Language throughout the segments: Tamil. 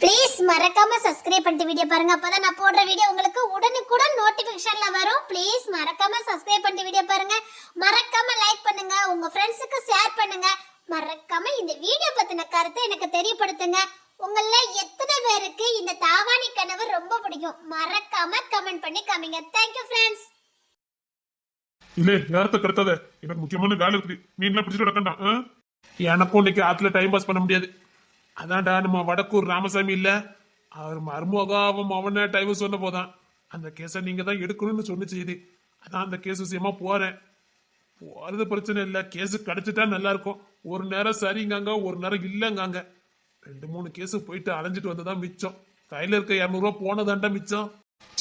ப்ளீஸ் மறக்காம சப்ஸ்கிரைப் பண்ணிட்டு வீடியோ பாருங்க. அப்பதான் நான் போடுற வீடியோ உங்களுக்கு உடனுக்குடன் நோட்டிபிகேஷன்ல வரும். ப்ளீஸ் மறக்காம சப்ஸ்கிரைப் பண்ணிட்டு வீடியோ பாருங்க. மறக்காம லைக் பண்ணுங்க, உங்க ஃப்ரெண்ட்ஸுக்கு ஷேர் பண்ணுங்க. மறக்காம இந்த வீடியோ பத்தின கருத்தை எனக்கு தெரியப்படுத்துங்க. உங்கள எத்தனை பேருக்கு இந்த தாவாணி கனவு ரொம்ப பிடிக்கும்? மறக்காம கமெண்ட் பண்ணி காமிங்க. Thank you friends. இல்ல நேரத்தை கடத்தாத, எனக்கு முக்கியமான வேலை இருக்கு. மீன்லாம் பிடிச்சிட்டு நடக்கண்டா. எனக்கும் இன்னைக்கு ஆத்துல டைம் பாஸ் பண்ண முடியாது. அதான்டா நம்ம வடக்கூர் ராமசாமி இல்ல, அவர் மருமகாவும் அவனை டைம் சொன்ன போதான் அந்த கேஸை நீங்க தான் எடுக்கணும்னு சொன்னிச்சு. இது அதான் அந்த கேஸ் விஷயமா போறேன். போறது பிரச்சனை இல்லை, கேஸ் கிடைச்சிட்டா நல்லா இருக்கும். ஒரு நேரம் சரிங்காங்க, ஒரு நேரம் இல்லைங்காங்க. 2-3 கேஸ் போயிட்டு அலைஞ்சிட்டு வந்ததான் மிச்சம். கையில இருக்க 200 ரூபா போனதாண்டா மிச்சம்.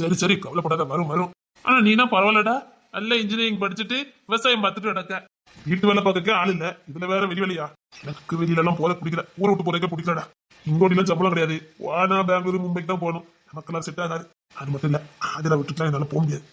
சரி சரி கவலைப்படாத, வரும் வரும். ஆனா நீனா பரவாயில்லடா, நல்ல இன்ஜினியரிங் படிச்சுட்டு விவசாயம் பார்த்துட்டு நடக்க. வீட்டு வேலை பார்க்க ஆள் இல்ல, இதுல வேற வெளி வேலையா? எனக்கு வெளியில எல்லாம் போத பிடிக்கல, ஊரை விட்டு போறதுக்கே பிடிக்கலடா. இங்கோட்டிலாம் சம்பளம் கிடையாது. வானா பெங்களூரு மும்பைக்கு தான் போகணும். நமக்கெல்லாம் செட் ஆகாது. அது மட்டும் இல்ல, அதுல விட்டுலாம் என்னால போக முடியாது.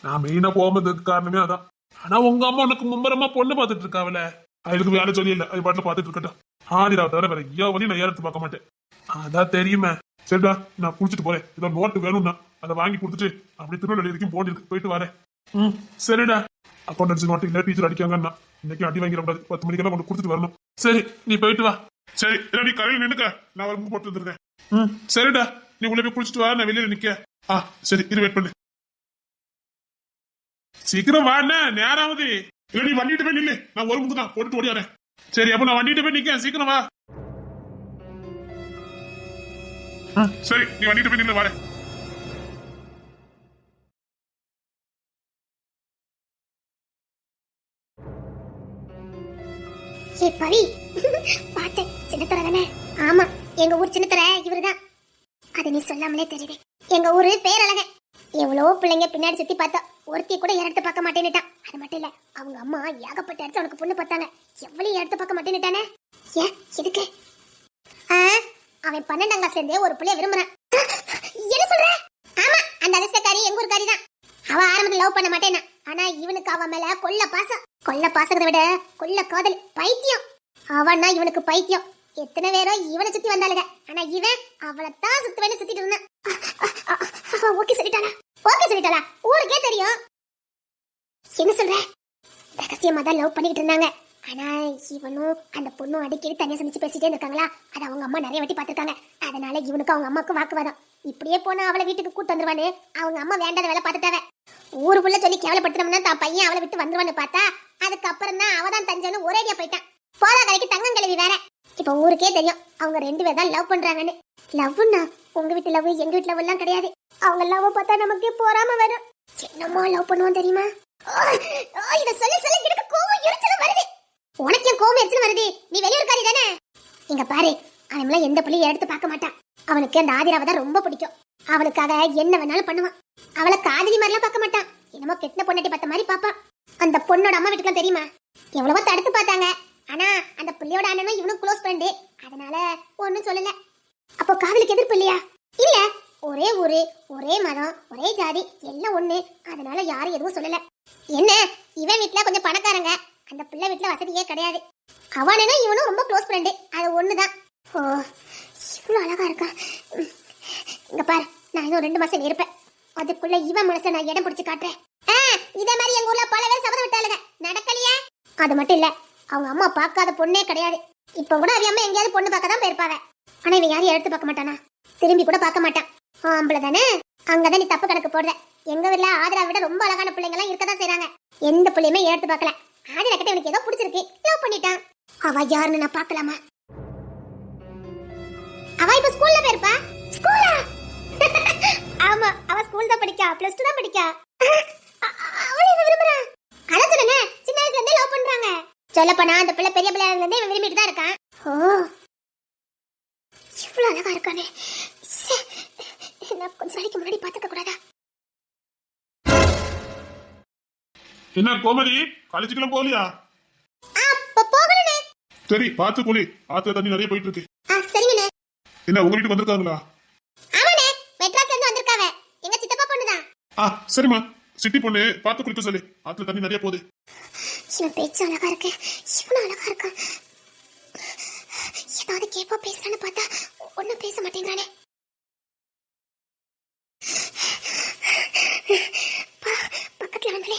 நான் மெயினா போகாமதுக்கு காரணமே அதான். ஆனா உங்க அம்மா உனக்கு மும்பரமா பொண்ணு பார்த்துட்டு இருக்காவல, அதுக்கு வேலை சொல்லி இல்ல, அது பாட்டுல பார்த்துட்டு இருக்கட்டும். ஆதிராவை தவிர வேற ஐயாவதையும் நான் ஏறத்து பார்க்க மாட்டேன். அதான் தெரியுமே. சரிடா, நான் குளிச்சுட்டு போறேன். இதோ நோட்டு வேணும்னா அதை வாங்கி கொடுத்துட்டு அப்படி திருநெல்வேலி வரைக்கும் போயிட்டு வரேன். சரிடா. அக்கௌண்டன்சி நோட்டு இல்ல, டீச்சர் அடிக்காங்கன்னா இன்னைக்கு அடி வாங்கிடக்கூடாது. 10 மணிக்கெல்லாம் கொண்டு கொடுத்துட்டு வரணும். சரி நீ போயிட்டு வா. சரி நீ கரையில் நின்னுக்க, நான் ஒரு போட்டு வந்துருக்கேன். சரிடா, நீ உள்ள போய் குளிச்சுட்டு வா, நான் வெளியில நிக்க. சரி இரு, வெயிட் பண்ணு. சீக்கிரம் வா, நேரம் ஆகுது. இல்ல நீ வண்டிட்டு போய் நில்லு, நான் ஒரு முக்கு தான் போட்டுட்டு ஓடியாரேன். சரி அப்ப நான் வண்டிட்டு போய் நிக்க, சீக்கிரம் வா. சரி நீ வண்டிட்டு போய் நில்லு, வரேன். ஏ பவி, பார்த்தேன் சின்னத்தர தானே? ஆமா, எங்க ஊர் சின்னத்தர இவருதான். அது நீ சொல்லாமலே தெரியுது. எங்க ஊரு பேரழக. எவ்வளவோ பிள்ளைங்க பின்னாடி சுத்தி பார்த்தா ஒருத்தி கூட எடுத்து பார்க்க மாட்டேன்னுட்டான். அது மட்டும் இல்ல, அவங்க அம்மா ஏகப்பட்ட இடத்துல அவனுக்கு பொண்ணு பார்த்தாங்க. எவ்வளவு எடுத்து பார்க்க மாட்டேன்னுட்டானே. ஏன் எதுக்கு? அவன் 12ஆம் கிளாஸ்ல இருந்தே ஒரு பிள்ளைய விரும்புறான். என்ன சொல்ற? ஆமா, அந்த அதிர்ஷ்டக்காரி எங்க ஊர்காரி தான். அவ ஆரம்பத்துல லவ் பண்ண மாட்டேன்னா, ஆனா இவனுக்கு அவ மேல கொல்ல பாசம். கொல்ல பாசத்தை விட கொல்ல காதல், பைத்தியம். அவன்னா இவனுக்கு பைத்தியம். எத்தனை பேரோ இவனை சுத்தி வந்தாளுங்க, ஆனா இவன் அவளைத்தான் சுத்துவேன்னு சுத்திட்டு இருந்தான். ஓகே சொல்லிட்டாளா? ஓகே சொல்லிட்டாளா? ஊருக்கே தெரியும். என்ன சொல்ற? ரகசியமா தான் லவ் பண்ணிட்டு இருந்தாங்க. ஆனா இவனும் அந்த பொண்ணும் அடிக்கடி தனியா சந்திச்சு பேசிட்டே இருக்காங்களா, அது அவங்க அம்மா நிறைய வாட்டி பாத்துருக்காங்க. அதனால இவனுக்கு அவங்க அம்மாவுக்கு வாக்குவாதம். இப்படியே போனா அவளை வீட்டுக்கு கூட்டு வந்துருவானு அவங்க அம்மா வேண்டாத வேலை பார்த்துட்டாவ. ஊருக்குள்ள சொல்லி கேவலப்படுத்தணும்னா தான் பையன் அவளை விட்டு வந்துருவான்னு பார்த்தா, அதுக்கப்புறம் தான் அவதான் தஞ்சன்னு ஒரேடியா போயிட்டான். போதா கலைக்கு தங்கம் கிளவி வேற. இப்ப ஊருக்கே தெரியும் அவங்க 2 பேர் தான் லவ் பண்றாங்கன்னு. லவ்னா உங்க வீட்டு லவ் எங்க வீட்டு லவ் எல்லாம் கிடையாது. அவங்க லவ் பார்த்தா நமக்கு போறாம வரும். சின்னம்மா லவ் பண்ணுவோம் தெரியுமா? இத சொல்லி சொல்லி எனக்கு கோவம் எரிச்சல வருது. உனக்கு ஏன் கோவம் எரிச்சல வருது? நீ வெளியூர்காரி தானே? இங்க பாரு, அவன்லாம் எந்த பிள்ளையும் எடுத்து பார்க்க மாட்டான். அவனுக்கு அந்த ஆதிராவை தான் ரொம்ப பிடிக்கும். அவளுக்காக என்ன வேணாலும் பண்ணுவான். அவளை காதலி மாதிரிலாம் பார்க்க மாட்டான். என்னமோ கெட்ட பொண்ணாட்டி பார்த்த மாதிரி பாப்பான். அந்த பொண்ணோட அம்மா வீட்டுக்குலாம் தெரியுமா, எவ்வளவோ தடுத்து பார்த்தாங்க. ஆனா அந்த பிள்ளையோட அண்ணனும் இவனும் க்ளோஸ் ஃப்ரெண்டு, அதனால ஒன்னும் சொல்லல. அப்போ காதலுக்கு எதிர்ப்பு இல்லையா? இல்ல, ஒரே ஊரு, ஒரே மதம், ஒரே ஜாதி, எல்லாம் ஒண்ணு. அதனால யாரும் எதுவும் சொல்லல. என்ன, இவன் வீட்டுல கொஞ்சம் பணக்காரங்க, அந்த பிள்ளை வீட்டுல வசதியே கிடையாது. அவனும் இவனும் ரொம்ப க்ளோஸ் ஃப்ரெண்டு, அது ஒண்ணுதான். ஓ, இவ்வளவு அழகா இருக்கா. இங்க பாரு, நான் இன்னும் 2 மாசம் இருப்பேன். அதுக்குள்ள இவன் மனசை நான் இடம் பிடிச்சு காட்டுறேன். இதே மாதிரி எங்க ஊர்ல பல பேர் சபதம் விட்டாளுங்க, நடக்கலையே. அது மட்டும் இல்ல, அவங்க அம்மா பார்க்காத பொண்ணே கிடையாது. இப்ப கூட அவ அம்மா எங்கேயாவது பொண்ணு பார்க்க தான் போயிருப்பாவ. ஆனா இவன் யாரையும் எடுத்து பார்க்க மாட்டானா? திரும்பி கூட பார்க்க மாட்டான். ஆம்பளை தானே? அங்கதான் நீ தப்பு கணக்கு போடுற. எங்க வீட்டுல ஆதிரா விட ரொம்ப அழகான பிள்ளைங்க எல்லாம் இருக்கதான் செய்றாங்க. எந்த பிள்ளையுமே எடுத்து பார்க்கல. ஆதிரா கிட்ட இவனுக்கு ஏதோ பிடிச்சிருக்கு, லவ் பண்ணிட்டான். அவ யாருன்னு நான் பார்க்கலாமா? அவ இப்ப ஸ்கூல்ல போயிருப்பா. ஸ்கூலா? ஆமா, அவ ஸ்கூல் தான் படிக்கா, +2 தான் படிக்கா. அவளே விரும்புறா. அதான் சொல்லுங்க, சின்ன வயசுல இருந்தே லவ் பண்றாங்க. சொல்லப்போனா அந்த பிள்ளை பெரிய பிள்ளைல இருந்தே விரும்பிட்டு தான் இருக்கான். ஓ, இவ்வளவு அழகா இருக்கானே. நான் கொஞ்சம் நாளைக்கு முன்னாடி பாத்துக்க கூடாதா? என்ன கோமதி, காலேஜுக்குலாம் போகலையா? போகணுனே. சரி பார்த்து குளி, ஆத்துல தண்ணி நிறைய போயிட்டு இருக்கு. சரிங்கண்ணே. என்ன உங்க வீட்டுக்கு வந்திருக்காங்களா? ஆமாண்ணே, மெட்ராஸ்ல இருந்து வந்திருக்காவ. எங்க சித்தப்பா பொண்ணுதான். சரிம்மா, சிட்டி பொண்ணு பார்த்து குளிக்க சொல்லு, ஆத்துல தண்ணி நிறைய போகுது. இவன் பேச்சு அழகா இருக்கு, இவனும் அழகா இருக்கான். ஏதாவது கேப்பா பேசுறான்னு பார்த்தா ஒன்னும் பேச மாட்டேங்கிறானே.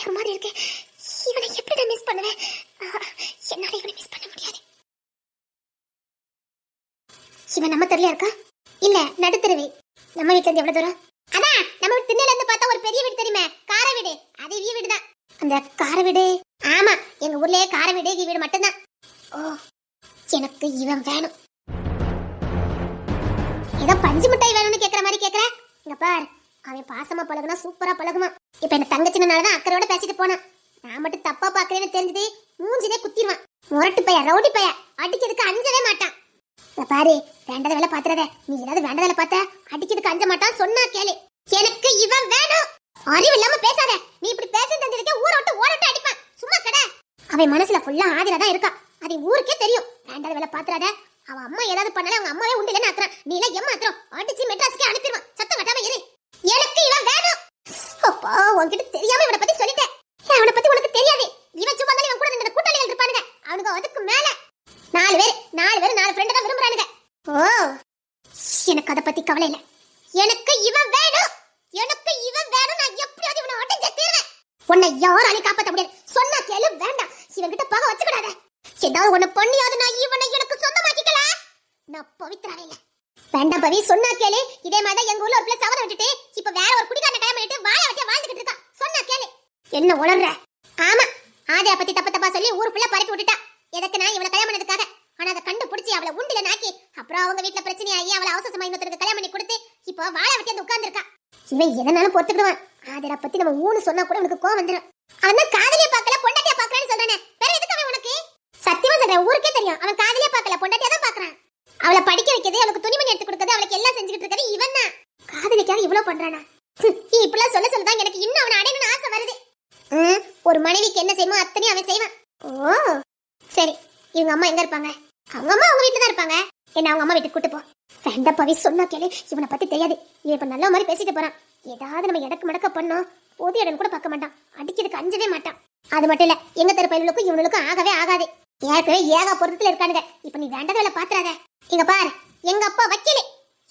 ஒரு மாதிரி இருக்கு. இவனை எப்படி நான் மிஸ் பண்ணுவேன்? என்னால இவனை மிஸ் பண்ண முடியாது. இவன் நம்ம தெரியல இருக்கா? இல்ல நடுத்தருவே. நம்ம வீட்ல இருந்து எவ்வளவு தூரம்? அதான் நம்ம வீட்டு திண்ணையில இருந்து பார்த்தா ஒரு பெரிய வீடு தெரியுமே, கார வீடு. அது இவ வீடு தான். அந்த கார வீடு? ஆமா, எங்க ஊர்லயே கார வீடு இவ வீடு மட்டும்தான். ஓ, எனக்கு இவன் வேணும். ஏதோ பஞ்சு மிட்டாய் வேணும்னு கேக்குற மாதிரி கேக்குற. இங்க பார், அவன் பாசமா பழகுனா சூப்பரா பழகுமா. இப்ப என்ன தங்கச்சினாலதான் அக்கறையோட பேசிட்டு போனான். நான் மட்டும் தப்பா பாக்குறேன்னு தெரிஞ்சது மூஞ்சிலே குத்திடுவான். முரட்டு பைய, ரவுடி பைய, அடிக்கிறதுக்கு அஞ்சவே மாட்டான். இங்க பாரு, வேண்டத வேலை பாத்துறத. நீ ஏதாவது வேண்டத வேலை பார்த்த அடிக்கிறதுக்கு அஞ்ச மாட்டான். சொன்னா கேளு. எனக்கு இவன் வேணும். அறிவு இல்லாம பேசாத. நீ இப்படி பேச தெரிஞ்சிருக்க ஊரை விட்டு ஓரட்டு அடிப்பான். சும்மா கடை. அவன் மனசுல ஃபுல்லா ஆதிரா தான் இருக்கா. அது ஊருக்கே தெரியும். வேண்டத வேலை பாத்துறாத. அவன் அம்மா ஏதாவது பண்ணாலும் அவங்க அம்மாவே உண்டு இல்லைன்னு ஆக்குறான். நீ எல்லாம் ஏமாத்துறோம். அடிச்சு மெட்ராஸ்க்கே அனுப்பிடுவான். சத்தம் கட்டாம இரு. எனக்கு இவன் வேணும். அப்பா, உன்கிட்ட தெரியாம இவனை பத்தி சொல்லிட்டேன். அவனை பத்தி உனக்கு தெரியாது. இவன் சும்மா தான் இவன் கூட இந்த கூட்டாளிகள் இருப்பானுங்க. அவனுக்கு அதுக்கு மேல நாலு பேர் 4 ஃப்ரெண்ட் தான் விரும்புறானுங்க. ஓ, எனக்கு அத பத்தி கவலை இல்ல. எனக்கு இவன் வேணும். எனக்கு இவன் வேணும். நான் எப்படியாவது இவனை அடைஞ்சே தீர்வேன். உன்னை யாராலையும் காப்பாத்த முடியாது. சொன்னா கேளு. வேண்டாம், இவன் கிட்ட பகை வச்சுக்கிடாத. ஏதாவது ஒண்ணு பண்ணியாவது நான் இவனை எனக்கு சொந்தமாக்கிக்கல. நான் பவித்ராவே இல்ல. வேண்டாம் பவி, சொன்னா கேளு. இதே மாதிரி எங்க ஊர்ல ஒரு பிள்ளை சவர விட்டுட்டு இப்ப வேற ஒரு குடிகாரனை கல்யாணம் பண்ணிட்டு வாழ வச்சு வாழ்ந்துகிட்டு இருக்கா. சொன்னா கேளு. என்ன உளர்ற? ஆமா, ஆதியா பத்தி தப்பா சொல்லி ஊர் ஃபுல்லா பரப்பி விட்டுட்டா. எதுக்கு நான் இவளை கல்யாணம் பண்ணதுக்காக. ஆனா அதை கண்டுபிடிச்சி அவளை உண்டில நாக்கி அப்புறம் அவங்க வீட்டுல பிரச்சனையாகி அவளை அவசரமா இன்னொருத்தருக்கு கல்யாணம் பண்ணி கொடுத்து இப்போ வாழ வெட்டி வந்து உட்கார்ந்துருக்கா. இவன் எதனாலும் பொறுத்துக்கிடுவான். ஆதிரா பத்தி நம்ம ஊன்னு சொன்னா கூட உனக்கு கோவம் வந்துடும். அவன் காதலியா பார்க்கல, பொண்டாட்டியா பார்க்கறான்னு சொல்றானே. வேற எதுக்கு அவன் உனக்கு? சத்தியமா சொல்றேன், ஊருக்கே தெரியும். அவன் காதலியா பார்க்கல, பொண்டாட்டியா தான் பார்க்கறான். அவளை படிக்க வைக்கிறது, அவளுக்கு துணிமணி எடுத்து கொடுக்கிறது, அவளுக்கு எல்லாம் செஞ்சுக்கிட்டு இருக்காரு இவன் தான். காதலிக்காக இவ்வளவு பண்றானா? நீ இப்பெல்லாம் சொல்லதான் எனக்கு இன்னும் அவனை அடையணும்னு ஆசை வருது. ஒரு மனைவிக்கு என்ன செய்யுமோ அத்தனையும் அவன் செய்வான். ஓ சரி, இவங்க அம்மா எங்க இருப்பாங்க? அவங்க அம்மா அவங்க வீட்டுல தான் இருப்பாங்க. என்ன அவங்க அம்மா வீட்டுக்கு கூட்டு போ. வேண்டாம் பவி, சொன்னா கேளு. இவனை பத்தி தெரியாது. இவன் இப்ப நல்ல மாதிரி பேசிட்டு போறான். ஏதாவது நம்ம எடக்கு மடக்க பண்ணோம், பொது இடம் கூட பார்க்க மாட்டான். அடிக்கிறதுக்கு அஞ்சவே மாட்டான். அது மட்டும் இல்ல, எங்க தெரு பயிலுக்கும் இவனுக்கும் ஆகவே ஆகாது. ஏற்கனவே ஏகா பொருத்தத்துல இருக்கானுங்க. இப்ப நீ வேண்டாத வேலை பாத்துறாத. இங்க பாரு, எங்க அப்பா வக்கீலே.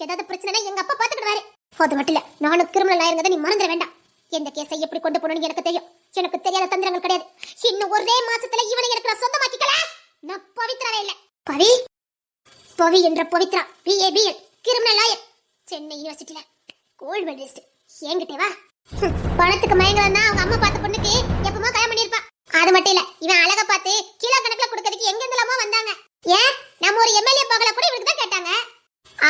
ஏதாவது பிரச்சனை எங்க அப்பா பாத்துக்கிடுவாரு. அது மட்டும் இல்ல, நானும் கிரிமினல் ஆயிருந்ததை நீ மறந்துட வேண்டாம். எந்த கேஸை எப்படி கொண்டு போகணும்னு எனக்கு தெரியும். எனக்கு தெரியாத தந்திரங்கள் கிடையாது. இன்னும் ஒரே மாசத்துல இவனை எனக்கு நான் சொந்தமாக்கிக்கல. நான் பவித்ராவே இல்ல. பவி பவி என்ற Pavithra, BABL, criminal lawyer, Chennai யூனிவர்சிட்டியில கோல்டு மெடலிஸ்ட். என்கிட்ட வா. பணத்துக்கு மயங்கலன்னா அவங்க அம்மா பார்த்த பொண்ணுக்கு எப்பமா கல்யாணம் பண்ணிருப்பா. அது மட்டும் இல்ல, இவன் அழக பார்த்து கிலோ கணக்குல கொடுக்கறதுக்கு எங்க இருந்தலாமோ வந்தாங்க. ஏன் நம்ம ஒரு MLA பார்க்கல கூட இவனுக்கு தான் கேட்டாங்க.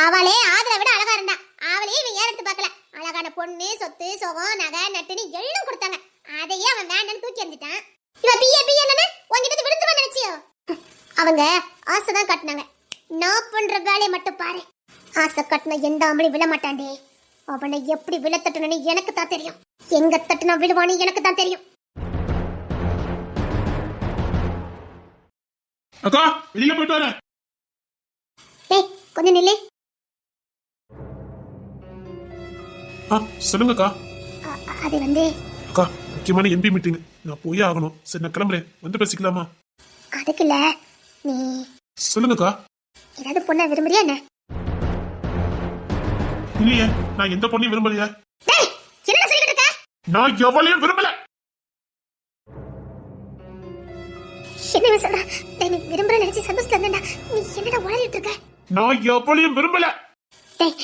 அவளே ஆதரவை விட அழகா இருந்தா. அவளே இவன் ஏன் எடுத்து பார்க்கல. அழகான பொண்ணு, சொத்து, சோகம், நகை, நட்டுன்னு எல்லாம் கொடுத்தாங்க. அதையே அவன் வேண்டான்னு தூக்கி எறிஞ்சிட்டான். இவன் BABL என்னன்னு உன்கிட்ட விடுத்துவான்னு நினைச்சியோ? அவங்க ஆசைதான் காட்டினாங்க. நான் பண்ற வேலையை மட்டும் பாரு. ஆசை கட்டின எந்த ஆம்பளை விழ மாட்டாண்டே. அவனை எப்படி விழ தட்டணும்னு எனக்கு தான் தெரியும். எங்க தட்டுனா விழுவான்னு எனக்கு தான் தெரியும். அக்கா, வெளியில போயிட்டு வரேன். டேய், கொஞ்சம் நில்லு. சொல்லுங்கக்கா. அது வந்து அக்கா, முக்கியமான MP மீட்டிங், நான் போயே ஆகணும். சரி, நான் கிளம்புறேன். வந்து பேசிக்கலாமா? அதுக்கு இல்ல, நீ சொல்லுங்கக்கா. ஏதாவது பொண்ணை விரும்புறியா என்ன? இல்லையே, நான் எந்த பொண்ணையும் விரும்பலையா. டேய், என்ன சொல்லிட்டு இருக்க? நான் எவளையும் விரும்பல. என்ன சொல்ற? டேய், நீ விரும்பற நினைச்சு சந்தோஷத்துல இருந்தடா. நீ என்னடா உளறிட்டு இருக்க? நான் எவளையும் விரும்பல. டேய்,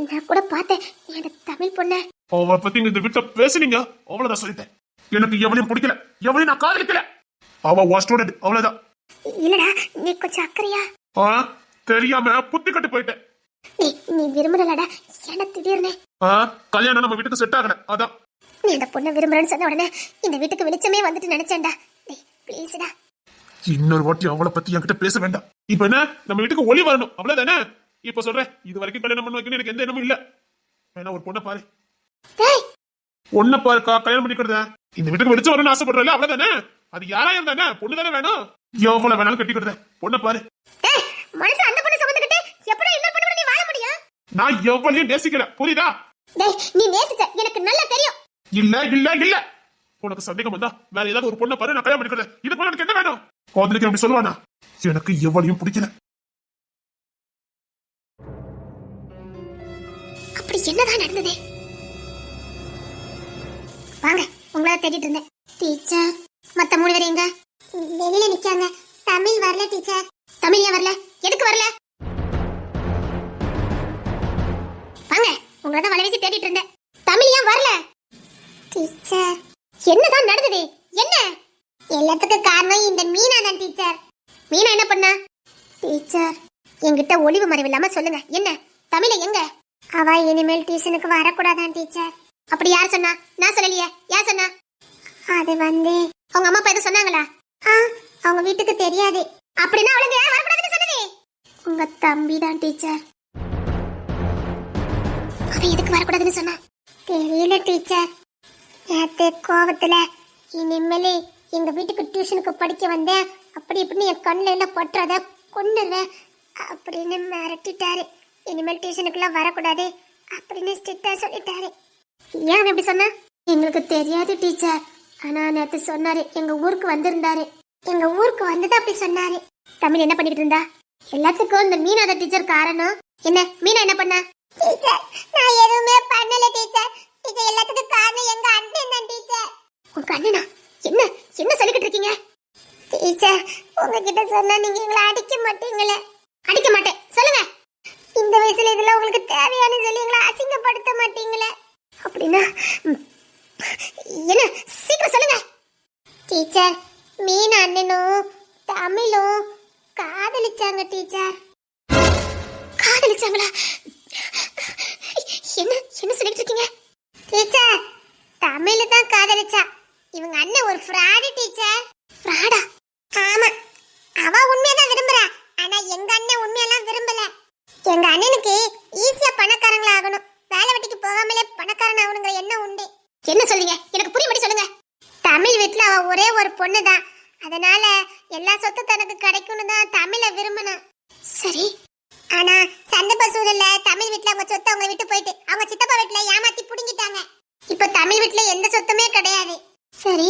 நான் கூட பார்த்தேன் நீ அந்த தமிழ் பொண்ண. அவளை பத்தி இந்த வீட்டை பேசுனீங்க, அவ்வளவுதான் சொல்லிட்டேன். எனக்கு எவளையும் பிடிக்கல, எவளையும் நான் காதலிக்கல. அவ வா ஸ்டூடெண்ட், அவ்வளவுதான். இல்லடா, நீ கொஞ்சம் அக்கறையா? தெரியாம புத்தி கட்டு போயிட்டேன். நீ விரும்பலடா. என்ன திடீர்னு? கல்யாணம் நம்ம வீட்டுக்கு செட் ஆகல, அதான். நீ அந்த பொண்ணை விரும்புறேன்னு சொன்ன உடனே இந்த வீட்டுக்கு வெளிச்சமே வந்துட்டு நினைச்சேன்டா. டேய் ப்ளீஸ்டா. இன்னொரு வாட்டி அவளை பத்தி என்கிட்ட பேச வேண்டாம். இப்ப என்ன, நம்ம வீட்டுக்கு ஒளி வரணும், அவ்வளவுதானே. இப்ப சொல்றேன், இது வரைக்கும் கல்யாணம் பண்ண வைக்கணும் எனக்கு எந்த எண்ணமும் இல்ல. வேணா ஒரு பொண்ணை பாரு. டேய், பொண்ணை பாருக்கா, கல்யாணம் பண்ணிக்கிறத. இந்த வீட்டுக்கு வெளிச்சம் வரணும்னு ஆசைப்படுறல, அவ்வளவுதானே. அது யாரா இருந்தானே, பொண்ணு தானே வேணும். எவ்வளவு வேணாலும் கட்டிக்கிறத, பொண்ணை பாரு. டேய், மனசு அந்த பொண்ணை சுமந்துக்கிட்டு எப்படி இன்னொரு பொண்ணோட நீ வாழ முடியும்? நான் எவ்வளவு நேசிக்கல, புரியுதா? டேய், நீ நேசிச்ச எனக்கு நல்லா தெரியும். இல்ல இல்ல இல்ல, உனக்கு சந்தேகம் வந்தா வேற ஏதாவது ஒரு பொண்ணை பாரு, நான் கல்யாணம் பண்ணிக்கிறேன். இது போல எனக்கு என்ன வேணும்? காதலிக்க அப்படி சொல்லுவானா? எனக்கு எவ்வளையும் பிடிக்கல. அப்படி என்னதான் நடந்தது? வாங்க, உங்களா தேடிட்டு இருந்தேன். டீச்சர் மத்த 3 பேர் எங்க? வெளியில நிக்காங்க. தமிழ் வரல டீச்சர். தமிழ் ஏன் வரல? எதுக்கு வரல? வாங்க, உங்களை தான் வலை வீசி தேடிட்டு இருந்தேன். தமிழ் ஏன் வரல? டீச்சர் என்னதான் நடந்தது? என்ன? எல்லாத்துக்கும் காரணம் இந்த மீனா தான் டீச்சர். மீனா என்ன பண்ணா? டீச்சர் என்கிட்ட ஒளிவு மறைவு இல்லாம சொல்லுங்க. என்ன தமிழ எங்க? அவ இனிமேல் டியூஷனுக்கு வரக்கூடாதான் டீச்சர். அப்படி யார் சொன்னா? நான் சொல்லலையே. யார் சொன்னா? அது வந்து அவங்க அம்மா அப்பா எதுவும் சொன்னாங்களா? அவங்க வீட்டுக்கு தெரியாது. அப்படின்னா அவளுக்கு ஏன் வரக்கூடாதுன்னு சொன்னது? உங்க தம்பி தான் டீச்சர். அவன் எதுக்கு வரக்கூடாதுன்னு சொன்னா? தெரியல டீச்சர். நேத்து கோவத்துல இனிமேல் எங்க வீட்டுக்கு டியூஷனுக்கு படிக்க வந்தேன், அப்படி இப்படின்னு என் கண்ணில் எல்லாம் பட்டுறத கொண்டுருவேன் அப்படின்னு மிரட்டிட்டாரு. இனிமேல் டியூஷனுக்குலாம் வரக்கூடாது அப்படின்னு ஸ்ட்ரிக்டா சொல்லிட்டாரு. ஏன் அவன் எப்படி சொன்னா? எங்களுக்கு தெரியாது டீச்சர். ஆனா நேத்து சொன்னாரு, எங்க ஊருக்கு வந்திருந்தாரு. எங்க ஊருக்கு வந்தது அப்படி சொன்னாரு. தமிழ் என்ன பண்ணிட்டு இருந்தா? எல்லாத்துக்கும் இந்த மீனாத டீச்சர் காரணம். என்ன மீனா என்ன பண்ணா? டீச்சர் நான் எதுவுமே பண்ணல டீச்சர். டீச்சர் எல்லாத்துக்கும் காரணம் எங்க அண்ணன் தான் டீச்சர். உங்க அண்ணனா? என்ன என்ன சொல்லிக்கிட்டு இருக்கீங்க? டீச்சர் உங்ககிட்ட சொன்னா நீங்க எங்களை அடிக்க மாட்டீங்களே. அடிக்க மாட்டேன் சொல்லுங்க. இந்த வயசுல இதெல்லாம் உங்களுக்கு தேவையான சொல்லி எங்களை அசிங்கப்படுத்த மாட்டீங்களே. அப்படின்னா என்ன சீக்கிரம் சொல்லுங்க. டீச்சர் மீனா அண்ணனும் தமிழும் காதலிச்சாங்க டீச்சர். காதலிச்சாங்களா? என்ன என்ன சொல்லிட்டு இருக்கீங்க? டீச்சர் தமிழ் தான் காதலிச்சா. இவங்க அண்ணன் ஒரு ஃப்ராடு டீச்சர். ஃப்ராடா? ஆமா, அவ உண்மையதான் விரும்புறா. ஆனா எங்க அண்ணன் உண்மையெல்லாம் விரும்பல. எங்க அண்ணனுக்கு ஈஸியா பணக்காரங்களா ஆகணும், வேலை வெட்டிக்கு போகாமலே பணக்காரன் ஆகணுங்கிற எண்ணம் உண்டு. என்ன சொல்றீங்க? எனக்கு புரியும்படி சொல்லுங்க. தமிழ் வீட்டுல அவ ஒரே ஒரு பொண்ணு தான். அதனால எல்லா சொத்து தனக்கு கிடைக்கும்னு தான் தமிழை விரும்பினா. சரி, ஆனா சந்தர்ப்ப சூழல்ல தமிழ் வீட்டுல அவங்க சொத்து அவங்க விட்டு போயிட்டு அவங்க சித்தப்பா வீட்டுல ஏமாத்தி புடுங்கிட்டாங்க. இப்ப தமிழ் வீட்டுல எந்த சொத்துமே கிடையாது. சரி,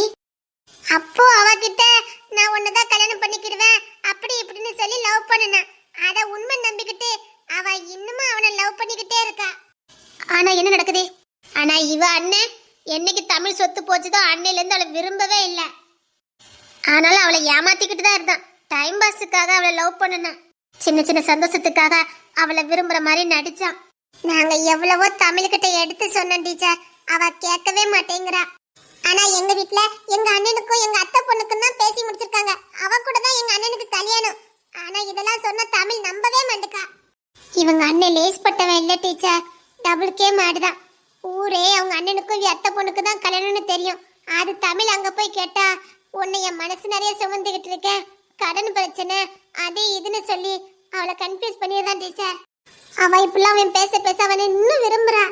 அப்போ அவகிட்ட நான் உன்னதான் கல்யாணம் பண்ணிக்கிடுவேன் அப்படி இப்படின்னு சொல்லி லவ் பண்ணுனா. அத உண்மை நம்பிக்கிட்டு அவ இன்னுமா அவனை லவ் பண்ணிக்கிட்டே இருக்கா. ஆனா என்ன நடக்குது? ஆனா இவ அண்ணன் என்னைக்கு தமிழ் சொத்து போச்சுதோ அன்னையில இருந்து அவளை விரும்பவே இல்லை. ஆனாலும் அவளை ஏமாத்திக்கிட்டு தான் இருந்தான். டைம் பாஸுக்காக அவளை லவ் பண்ணுனா. சின்ன சின்ன சந்தோஷத்துக்காக அவளை விரும்புற மாதிரி நடிச்சான். நாங்க எவ்வளவோ தமிழ்கிட்ட எடுத்து சொன்னோம் டீச்சர், அவ கேட்கவே மாட்டேங்கிறா. ஆனா எங்க வீட்ல எங்க அண்ணனுக்கும் எங்க அத்தை பொண்ணுக்கும் தான் பேசி முடிச்சிருக்காங்க. அவ கூட தான் எங்க அண்ணனுக்கு கல்யாணம். ஆனா இதெல்லாம் சொன்ன தமிழ் நம்பவே மாட்டேக்கா. இவங்க அண்ணன் லேஸ்பட்டவன் இல்ல டீச்சர், டபுள் கே மாடுதான். ஊரே அவங்க அண்ணனுக்கும் அத்தை பொண்ணுக்கு தான் கல்யாணம்னு தெரியும். அது தமிழ் அங்க போய் கேட்டா உன்னை என் மனசு நிறைய சுமந்துகிட்டு இருக்கேன், கடன் பிரச்சனை அது இதுன்னு சொல்லி அவளை கன்ஃபியூஸ் பண்ணிடுறான் டீச்சர். அவ இப்பெல்லாம் அவன் பேச பேச அவனை இன்னும் விரும்புறா.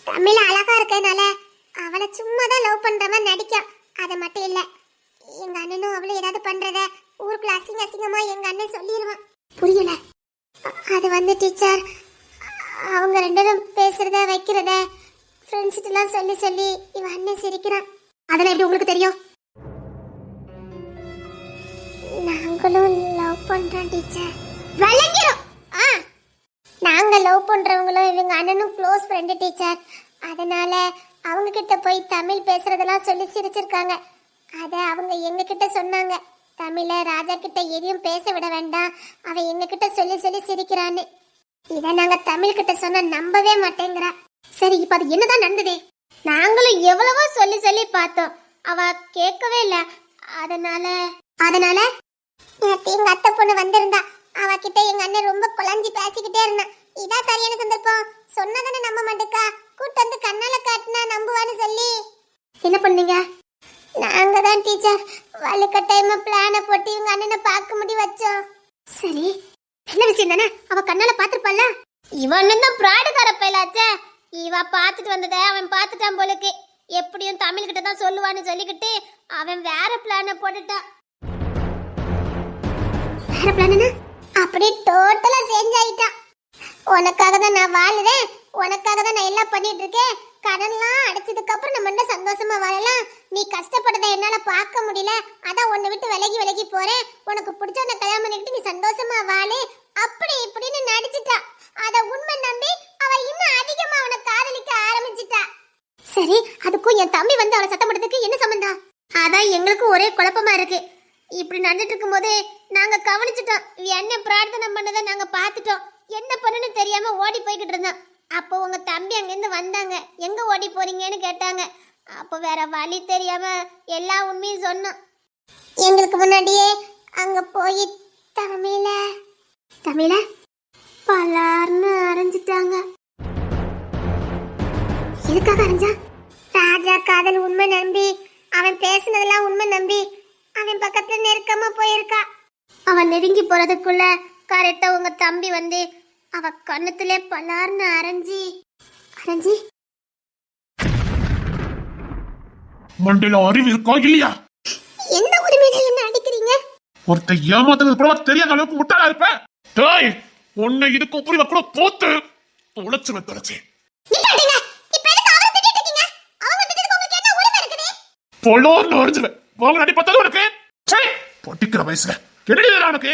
தமிழ் அழகா இருக்கனால அவளை சும்மா தான் லவ் பண்ற மாதிரி நடிக்கும். அது மட்டும் இல்ல, எங்க அண்ணனும் அவளும் ஏதாவது பண்றத ஊருக்குள்ள அசிங்க அசிங்கமா எங்க அண்ணன் சொல்லிடுவான். புரியல? அது வந்து டீச்சர், அவங்க ரெண்டு பேரும் பேசுறத வைக்கிறத ஃப்ரெண்ட்ஸ்கிட்ட எல்லாம் சொல்லி சொல்லி இவன் அண்ணன் சிரிக்கிறான். அதெல்லாம் எப்படி உங்களுக்கு தெரியும்? நாங்களும் லவ் பண்றோம் டீச்சர். விளங்கிரும். நாங்க லவ் பண்றவங்களும் இவங்க அண்ணனும் க்ளோஸ் ஃப்ரெண்டு டீச்சர். அதனால அவங்க கிட்ட போய் தமிழ் பேசுறதெல்லாம் சொல்லி சிரிச்சிருக்காங்க. அத அவங்க எங்க கிட்ட சொன்னாங்க. தமிழ ராஜா கிட்ட எதையும் பேச விட வேண்டாம், அவ எங்க கிட்ட சொல்லி சொல்லி சிரிக்கிறான்னு. இத நாங்க தமிழ் கிட்ட சொன்னா நம்பவே மாட்டேங்கிறா. சரி, இப்ப அது என்னதான் நடந்தது? நாங்களும் எவ்வளவோ சொல்லி சொல்லி பார்த்தோம், அவ கேட்கவே இல்ல. அதனால எங்க அத்தை பொண்ணு வந்திருந்தா. அவகிட்ட எங்க அண்ணன் ரொம்ப குழஞ்சி பேசிக்கிட்டே இருந்தான். இதான் சரியான சந்தர்ப்பம், சொன்னதானே நம்ப மாட்டேக்கா, கூட்டு வந்து கண்ணால காட்டினா நம்புவான்னு சொல்லி என்ன பண்ணீங்க? நாங்க தான் டீச்சர் வலுக்கட்டாயமா பிளான போட்டு இவங்க அண்ணனை பார்க்க முடி வச்சோம். சரி, என்ன விஷயம் தானே? அவ கண்ணால பாத்துருப்பால. இவன் தான் பிராடுகார பையலாச்சே. இவ பாத்துட்டு வந்தத அவன் பாத்துட்டான் போலுக்கு. எப்படியும் தமிழ் கிட்ட தான் சொல்லுவான்னு சொல்லிக்கிட்டு அவன் வேற பிளான போட்டுட்டான். வேற பிளான்? அப்படியே டோட்டலா சேஞ்ச் ஆயிட்டான். உனக்காக தான் நான் வாழுறேன், உனக்காக தான் நான் எல்லாம் பண்ணிட்டு இருக்கேன். கடன்லாம் அடைச்சதுக்கு அப்புறம் நம்ம என்ன சந்தோஷமா வாழலாம். நீ கஷ்டப்பட்டதை என்னால பார்க்க முடியல, அதான் உன்னை விட்டு விலகி விலகி போறேன். உனக்கு பிடிச்சவனை கல்யாணம் பண்ணிக்கிட்டு நீ சந்தோஷமா வாழு அப்படி இப்படின்னு நடிச்சிட்டா. அத உண்மை நம்பி அவ இன்னும் அதிகமா அவனை காதலிக்க ஆரம்பிச்சிட்டா. சரி, அதுக்கும் என் தம்பி வந்து அவளை சத்தம் போட்டதுக்கு என்ன சம்பந்தம்? அதான் எங்களுக்கு ஒரே குழப்பமா இருக்கு. இப்படி நடந்துட்டு இருக்கும் போதே நாங்க கவனிச்சிட்டோம். என்ன பிரார்த்தனை பண்ணதை நாங்க பார்த்துட்டோம். என்ன பண்ணணும்னு தெரியாம ஓடி போய்கிட்டு இருந்தோம். அப்போ உங்க தம்பி அங்கேருந்து வந்தாங்க. எங்க ஓடி போறீங்கன்னு கேட்டாங்க. அப்போ வேற வழி தெரியாம எல்லா உண்மையும் சொன்னோம். எங்களுக்கு முன்னாடியே அங்க போய் தமிழ பலார்னு அரைஞ்சிட்டாங்க. எதுக்காக அரைஞ்சா? ராஜா காதல் உண்மை நம்பி, அவன் பேசுனதெல்லாம் உண்மை நம்பி அவன் பக்கத்துல நெருக்கமா போயிருக்கா. அவன் நெருங்கி போறதுக்குள்ள கரெக்டா உங்க தம்பி வந்து அவ கண்ணத்துல பலார்னு அரைஞ்சி மண்டையில அறிவு இருக்கா இல்லையா? எந்த உரிமையில என்ன அடிக்கிறீங்க? ஒருத்த ஏமாத்துறது கூட தெரியாத அளவுக்கு முட்டாளா இருப்ப. டேய், உன்னை இதுக்கு புரிவ கூட போத்து உழைச்சுவேன் தொலைச்சு. பொலோன்னு அடிஞ்சுவேன். வாங்க நடி பார்த்தாலும் உனக்கு பொட்டிக்கிற வயசுல கிடையாது உனக்கு.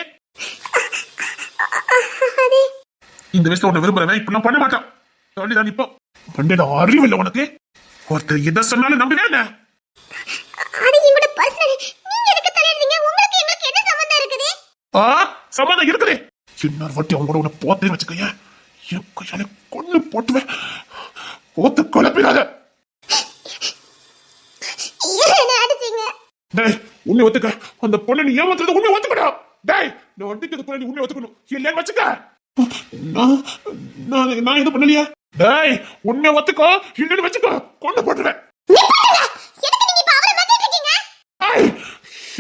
இந்த வயசுல உன்னை விரும்புறவன் இப்பெல்லாம் பண்ண மாட்டான். சொல்லிதான் இப்போ மண்டையில அறிவு இல்லை உனக்கு. ஒருத்தர் எதை சொன்னாலும் நம்புவேன். சம்பந்தம் இருக்குது. இன்னொரு வாட்டி அவங்க கூட உன்னை போத்தே வச்சுக்கைய என் கையால கொண்டு போட்டுவேன். போத்து குழப்பிடாத. டேய், உன்னை ஒத்துக்க. அந்த பொண்ணை நீ ஏமாத்துறது உண்மை ஒத்துக்கடா. டேய், நான் அடிக்கிறது பொண்ணை நீ உண்மை ஒத்துக்கணும். இல்லைன்னு வச்சுக்க. நான் எதுவும் பண்ணலையா? டேய், உன்னை ஒத்துக்கோ. இல்லைன்னு வச்சுக்கோ. கொண்டு போட்டுருவேன்.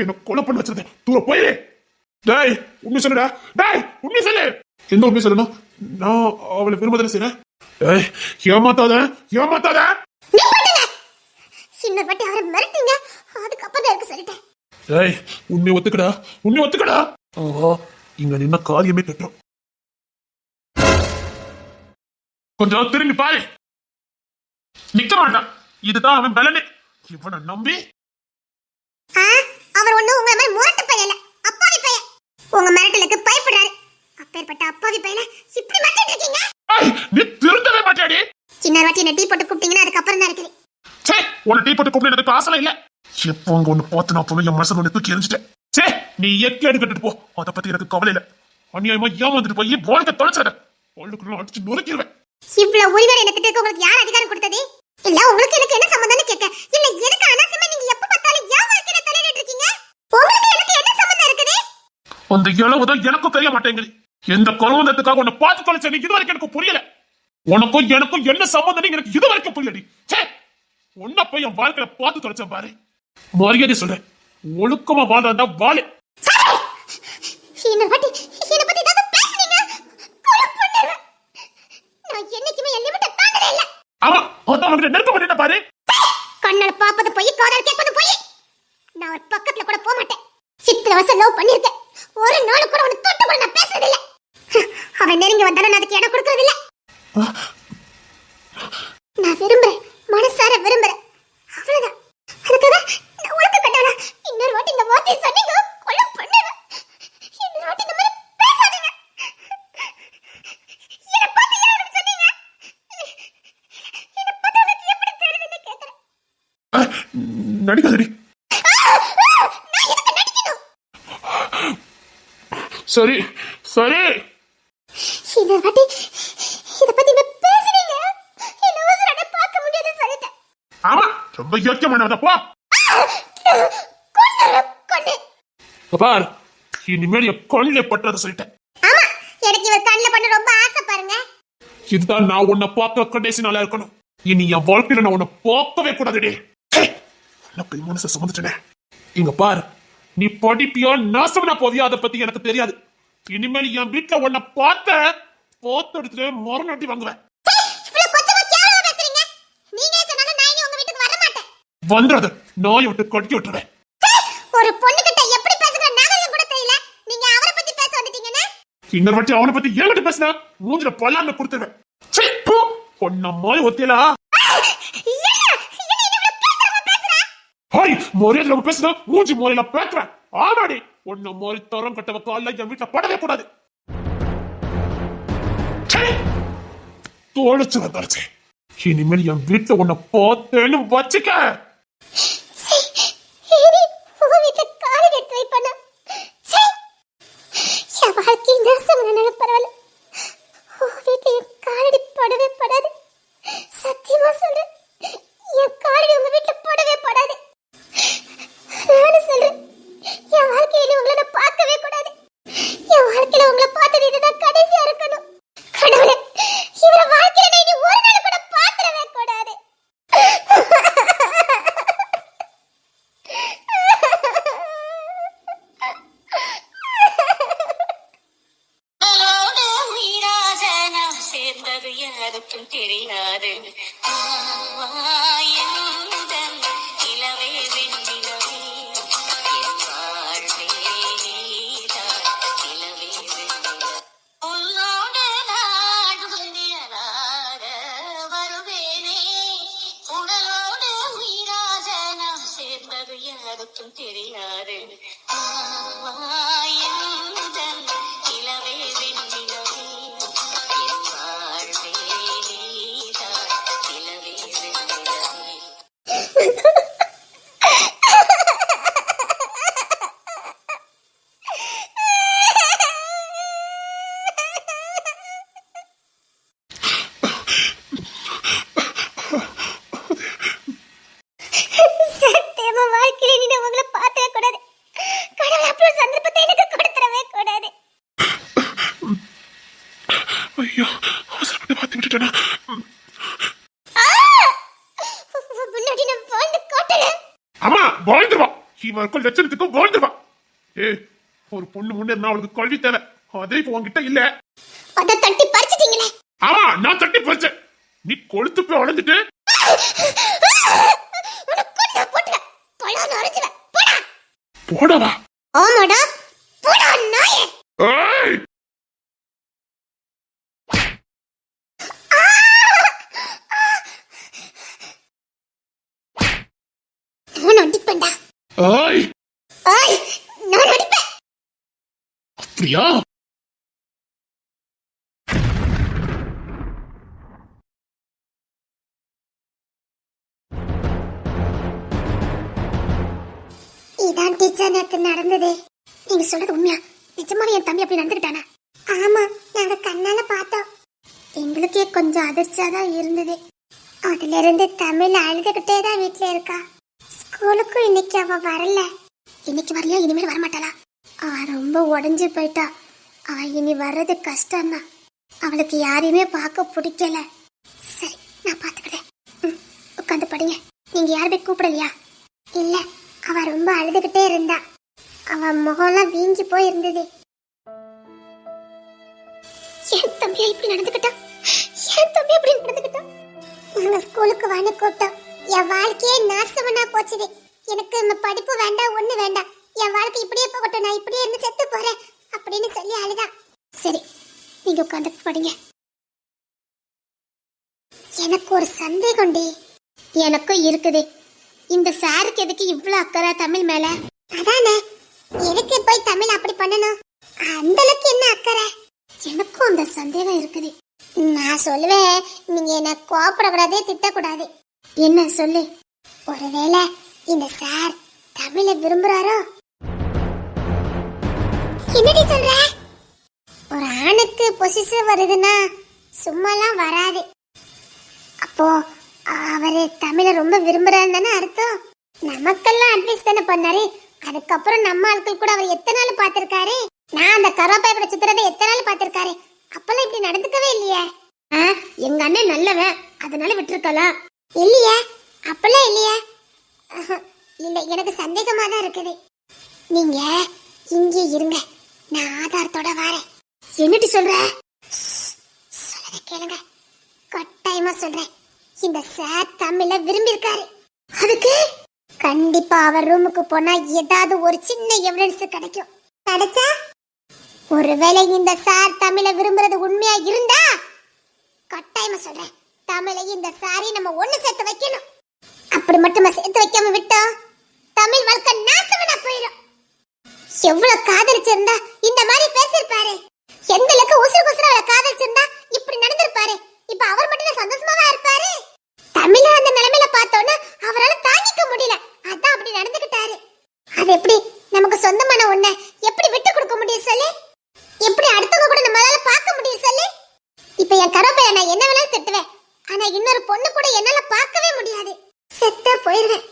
என்ன கொலை பண்ண வச்சிருந்த தூர போயிரு. டேய், உண்மை சொல்லுடா. டேய், உண்மை சொல்லு. எந்த உண்மை சொல்லணும்? நான் அவளை விரும்பதானே செய்யறேன். டேய், ஏமாத்தாத. இன்னொரு வாட்டி அவரை மிரட்டிங்க, அதுக்கப்புறம் தான் இருக்கு சொல்லிட்டேன். டேய், உண்மை ஒத்துக்கடா. ஓஹோ, இங்க நின்ன காரியமே கட்டும். கொஞ்சம் திரும்பி பாரு. நிக்க மாட்டான். இதுதான் அவன் பலனே. இவனை நம்பி அவர் ஒண்ணு உங்க மாதிரி முரட்டு பையல, அப்பாவி பையன். உங்க மிரட்டலுக்கு பயப்படுறாரு. அப்பேற்பட்ட அப்பாவி பையல இப்படி மிரட்டிட்டு இருக்கீங்க. நீ திருந்தவே மாட்டாடி. சின்ன வாட்டி என்ன டீ போட்டு கூப்பிட்டீங்கன்னா அதுக்கப்புறம் தான் இருக்குது. சே, உன்னை டீ போட்டு கூப்பிட எனக்கு ஆசை இல்ல. எப்போ அங்க ஒண்ணு பார்த்து நான் போய் என் மனசு ஒண்ணு தூக்கி எரிஞ்சிட்டேன். சே, நீ எக்கேடு கட்டுட்டு போ. அதை பத்தி எனக்கு கவலை இல்ல. அநியாயமா ஏமாந்துட்டு போய் வாழ்க்கை தொலைச்சிட. வாழ்க்கைக்குள்ள அடிச்சு நொறுக்கிடுவேன். இவ்வளவு உரிமை எனக்கு இருக்க உங்களுக்கு யார் அதிகாரம் கொடுத்தது? இல்ல உங்களுக்கு எனக்கு என்ன சம்பந்தம்னு கேட்க. இல்ல எனக்கு அனாவசியமா நீங்க எப்ப பார்த்தாலும் ஏன் வாழ்க்கையில தலையிட்டு இருக்கீங்க? உங்களுக்கு எனக்கு என்ன சம்பந்தம் இருக்குது? அந்த இளவுதான் எனக்கும் தெரிய மாட்டேங்குது. எந்த குழந்தைக்காக உன்னை பார்த்து தொலைச்ச நீ இது வரைக்கும் எனக்கு புரியல. உனக்கும் எனக்கும் என்ன சம்பந்தம் எனக்கு இது வரைக்கும் புரியலடி. சே, உன்ன போய் என் வாழ்க்கையில பார்த்து தொலைச்சேன் பாரு. மரியாதை சொல்றேன். ஒழுக்கமா வாழ்றா வாழு. ஆமா, நெருக்க மாட்டேன் பாரு. கண்ணால பாப்பது போய் காதால கேட்பது போய். நான் ஒரு பக்கத்துல கூட போக மாட்டேன். சித்திர வருஷம் லவ் பண்ணிருக்கேன். ஒரு நாள் கூட அவனை தொட்டு கூட நான் பேசுறது இல்ல. அவன் நெருங்கி வந்தாலும் அதுக்கு இடம் கொடுக்கறது இல்ல. நான் விரும்புறேன், மனசார விரும்புறேன். அவ்வளவுதான். அதுக்காக நான் உனக்கு கட்டானா இன்னொரு வாட்டி இந்த வார்த்தையை சொன்னீங்க கொலை பண்ணுவேன். இன்னொரு வாட்டி இந்த மாதிரி பேசாதீங்க. என்ன பார்த்து யாரும் சொன்னீங்க? என்ன பார்த்து உனக்கு எப்படி தெரியுதுன்னு கேட்கிறேன். நடிக்காதடி. நான் எதுக்கு நடிக்கணும்? சரி. இந்த வாட்டி இத பத்தி நான் பேசுறீங்க. என்ன உசுரட பார்க்க முடியாது சொல்லிட்டேன். ஆமா, ரொம்ப யோக்கியமானவத போ. கொண்டு பார், இனிமேல் என் கண்ணிலே பட்டத சொல்லிட்டேன். ஆமா, எனக்கு இவ கண்ணில பண்ண ரொம்ப ஆசை பாருங்க. இதுதான் நான் உன்னை பார்க்க கடைசி நாளா இருக்கணும். இனி என் வாழ்க்கையில நான் உன்னை பார்க்கவே கூடாதுடி. எனக்கு மனசை சுமந்துட்டேனே. இங்க பார், நீ படிப்பியோ நாசம்னா போவியோ அதை பத்தி எனக்கு தெரியாது. இனிமேல் என் வீட்டுல உன்னை பார்த்த போத்தெடுத்து மரணி வாங்குவேன். வந்துறது நாய் விட்டு கட்டி விட்டுறேன். ஒரு பொண்ணு கிட்ட எப்படி பேசுற நாகரிகம் கூட தெரியல. நீங்க அவரை பத்தி பேச வந்துட்டீங்கன்னா இன்னொரு வாட்டி அவனை பத்தி ஏங்கிட்ட பேசினா மூஞ்சில பல்லாம கொடுத்துருவேன். பொண்ண மாய் ஒத்தியலா. ஹாய், மொழியில பேசுனா மூஞ்சி மொழியில பேசுறேன். ஆமாடி, உன்ன மொழி தரம் கட்டவ கால என் வீட்டுல படவே கூடாது. தோழிச்சு இனிமேல் என் வீட்டுல உன்னை பார்த்தேன்னு வச்சுக்க. போடவே படாது. சத்தியமா சொல்றேன், என் காலடி உங்க வீட்டுல போடவே படாது. நானும் சொல்றேன், என் வாழ்க்கையில உங்களை நான் பார்க்கவே கூடாது. என் வாழ்க்கையில உங்களை பார்த்தது இதுதான் கடைசியா இருக்கணும். கடவுளே, இவர வாழ்க்கையில நான் இனி ஒரு நாள் கூட பார்க்கவே கூடாது. யாருக்கும் தெரியாது இளவே வெண்ணிலவே என் வாழ்வே நீதான் இளவே வெண்ணிலவே உன்னோடு நாடும் நிழலாக வருவேனே உடலோடு உயிராக நாம் சேர்ந்தது யாருக்கும் தெரியாது இளவே வெண்ணிலவே என் வாழ்வே நீதான் இளவே வெண்ணிலவே சத்தியமா வாழ்க்கையில நீ உங்களை பார்த்தவே கூடாது. கடவுள் அப்புறம் சந்தர்ப்பத்தை எனக்கு கொடுத்துடவே கூடாது. ஐயோ, அவசரப்பட்டு பார்த்து விட்டுட்டேனா? முன்னாடி நான் வாழ்ந்து காட்டல. ஆமா, வாழ்ந்துருவா. இவருக்கும் லட்சணத்துக்கும் வாழ்ந்துருவா. ஒரு பொண்ணு முன்னேறினா அவளுக்கு கல்வி தேவை. அதே இப்போ உன்கிட்ட இல்ல. அத தட்டி பறிச்சிட்டீங்களே. ஆமா, நான் தட்டி பறிச்சேன். நீ கொழுத்து போய் வளர்ந்துட்டு போடவா? ஆமாடா, போடா நாயே. ஏய், நான் அடிப்பேன்டா. ஏய், ஏய், நான் அடிப்பேன். அப்படியா? இதான் டீச்சர் நேத்து நடந்தது. நீங்க சொல்றது உண்மையா? நிஜமாவே என் தம்பி அப்படி நடந்துக்கிட்டானா? ஆமா, நாங்க கண்ணால பார்த்தோம். எங்களுக்கே கொஞ்சம் அதிர்ச்சியா தான் இருந்தது. அதுல இருந்து தமிழ் அழுதுகிட்டே தான் வீட்டுல இருக்கா. ஸ்கூலுக்கும் இன்னைக்கு அவ வரல. இன்னைக்கு வரலையா? இனிமேல் வரமாட்டாளா? அவ ரொம்ப உடஞ்சு போயிட்டா. அவ இனி வர்றது கஷ்டம்தான். அவளுக்கு யாரையுமே பார்க்க பிடிக்கல. சரி, நான் பாத்துக்கிறேன். உட்காந்து படிங்க. நீங்க யாருமே கூப்பிடலையா? இல்ல, அவ ரொம்ப அழுதுகிட்டே இருந்தா. அவ முகம்லாம் வீங்கி போய் இருந்தது. என் தம்பியா இப்படி நடந்துக்கிட்டா? என் தம்பி இப்படி நடந்துக்கிட்டா? நாங்க ஸ்கூலுக்கு வாங்க கூப்பிட்டோம். என் வாழ்க்கையே நாசமனா போச்சுது. எனக்கு இந்த படிப்பு வேண்டாம், ஒண்ணு வேண்டாம். என் வாழ்க்கை இப்படியே போகட்டும், நான் இப்படியே இருந்து செத்து போறேன் அப்படின்னு சொல்லி அழுதா. சரி, நீங்க உட்காந்து படிங்க. எனக்கு ஒரு சந்தேகம்டி. எனக்கும் இருக்குது. இந்த சாருக்கு எதுக்கு இவ்ளோ அக்கறை தமிழ் மேல? அதானே, எதுக்கு போய் தமிழ் அப்படி பண்ணணும்? அந்த அளவுக்கு என்ன அக்கறை? எனக்கும் அந்த சந்தேகம் இருக்குது. நான் சொல்லுவேன், நீங்க என்ன கோபப்படக்கூடாது, திட்டக்கூடாது. என்ன சொல்லு? ஒருவேளை இந்த சார் தமிழ விரும்புறாரோ? என்னடி சொல்ற? ஒரு ஆணுக்கு பொசிஷன் வருதுன்னா சும்மாலாம் வராது. அப்போ அவரு தமிழ ரொம்ப விரும்புறாருன்னு தானே அர்த்தம். நமக்கெல்லாம் அட்வைஸ் தானே பண்ணாரு. அதுக்கப்புறம் நம்ம ஆட்கள் கூட அவர் எத்தனை நாள் பார்த்திருக்காரு. நான் அந்த கருவாப்பாய் கூட சுத்துறதை எத்தனை நாள் பார்த்திருக்காரு. அப்பெல்லாம் இப்படி நடந்துக்கவே இல்லையே. எங்க அண்ணன் நல்லவன், அதனால விட்டுருக்கலாம். இல்லையே, அப்பெல்லாம் இல்லையே. இல்ல, எனக்கு சந்தேகமா தான் இருக்குது. நீங்க இங்கே இருங்க, நான் ஆதாரத்தோட வரேன். என்னடி சொல்ற? சொல்றத கேளுங்க, கட்டாயமா சொல்றேன். இந்த சார் தமிழ விரும்பி இருக்காரு. அதுக்கு கண்டிப்பா அவர் ரூமுக்கு போனா ஏதாவது ஒரு சின்ன எவிடன்ஸ் கிடைக்கும். கிடைச்சா ஒருவேளை இந்த சார் தமிழ விரும்புறது உண்மையா இருந்தா கட்டாயமா சொல்றேன், தமிழை இந்த சாரி நம்ம ஒண்ணு சேர்த்து வைக்கணும். அப்படி மட்டுமா சேர்த்து வைக்காம விட்டோம், தமிழ் வாழ்க்கை நாசமா போயிடும். எவ்வளவு காதலிச்சிருந்தா இந்த மாதிரி பேசிருப்பாரு. எந்த அளவுக்கு உசுறு குசுறு அவளை காதலிச்சிருந்தா இப்படி நடந்திருப்பாரு. இப்ப அவர் மட்டும் சந்தோஷமாவா இருப்பாரு? தமிழ அந்த நிலைமையில பார்த்தோன்னா அவரால் தாங்கிக்க முடியல, அதான் அப்படி நடந்துகிட்டாரு. அது எப்படி நமக்கு சொந்தமான ஒண்ண எப்படி விட்டு கொடுக்க முடியும் சொல்லு? எப்படி அடுத்தவங்க கூட நம்மளால பார்க்க முடியும் சொல்லு? இப்ப என் கருப்பைய நான் என்ன வேணாலும் திட்டுவேன். ஆனா இன்னொரு பொண்ணு கூட என்னால பார்க்கவே முடியாது. செத்தா போயிருவேன்.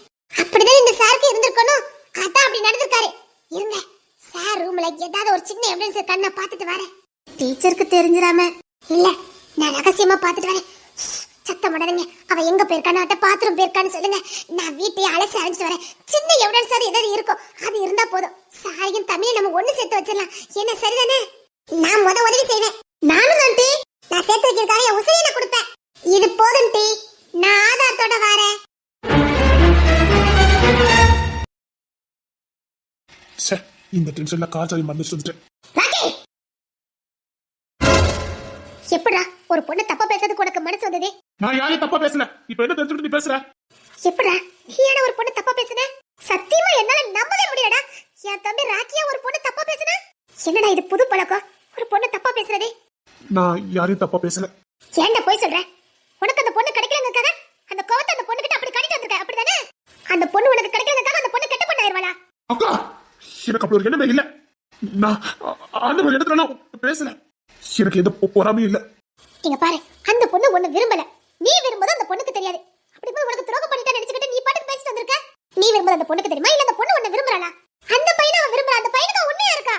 அப்படிதான் இந்த சாருக்கு இருந்திருக்கணும். அதான் அப்படி நடந்திருக்காரு. இருங்க, சார் ரூம்ல ஏதாவது ஒரு சின்ன எவிடன்ஸ் கண்ணை பார்த்துட்டு வரேன். டீச்சருக்கு தெரிஞ்சிராம. இல்ல, நான் ரகசியமா பார்த்துட்டு வரேன். சத்தம் போடாதீங்க. அவ எங்க போயிருக்கான்னு பாத்ரூம் போயிருக்கான்னு சொல்லுங்க. நான் வீட்டையே அலசி அரைச்சிட்டு வரேன். சின்ன எவிடன்ஸ் அது ஏதாவது இருக்கும், அது இருந்தா போதும். சாரியும் தமிழ் நம்ம ஒண்ணு சேர்த்து வச்சிடலாம். என்ன சரிதானே? நான் உதவி செய்வேன். நானும் தான் டீ. நான் சேர்த்து வைக்கிறதுக்காக என் உசிரியை கொடுப்பேன். இது போதும் டீ. நான் ஆதாரத்தோட வரேன். ச்சே, இந்த டென்ஷன்ல கால் சாவி மறந்து சொல்லிட்டேன். எப்படா ஒரு பொண்ணு தப்பா பேசுறதுக்கு உனக்கு மனசு வந்ததே? நான் யாரையும் தப்பா பேசல. இப்ப என்ன தெரிஞ்சுட்டு நீ பேசுற? எப்படா நீ ஏன் ஒரு பொண்ணு தப்பா பேசுன? சத்தியமா என்னால நம்பவே முடியலடா. என் தம்பி ராக்கியா ஒரு பொண்ணு தப்பா பேசுன? என்னடா இது புது பழக்கம், ஒரு பொண்ணு தப்பா பேசுறதே? நான் யாரையும் தப்பா பேசல. ஏன்டா போய் சொல்ற? உனக்கு அந்த பொண்ணு கிடைக்கலங்கறதுக்காக அந்த கோவத்தை அந்த பொண்ணு கிட்ட அப்படி காட்டிட்டு வந்திருக்க, அப்படிதானே? அந்த பொண்ணு உனக்கு கிடைக்கலங்கறதுக்காக அந்த பொண்ணு கெட்ட பொண்ணு ஆயிருவாளா? அக்கா, எனக்கு அப்படி ஒரு எண்ணமே இல்ல. நான் அந்த ஒரு இடத்துல பேசல. எனக்கு எந்த பொறாமையும் இல்ல. இங்க பாரு, அந்த பொண்ணு ஒண்ணு விரும்பல. நீ விரும்புறது அந்த பொண்ணுக்கு தெரியாது. அப்படி போய் உனக்கு துரோகம் பண்ணிட்டா நினைச்சிட்டு நீ பாட்டுக்கு பேசிட்டு வந்திருக்க. நீ விரும்புறது அந்த பொண்ணுக்கு தெரியுமா, இல்ல அந்த பொண்ணு ஒண்ணு விரும்பறாளா? அந்த பையனை அவன் விரும்பறான். அந்த பையனுக்கு உண்மையா இருக்கா?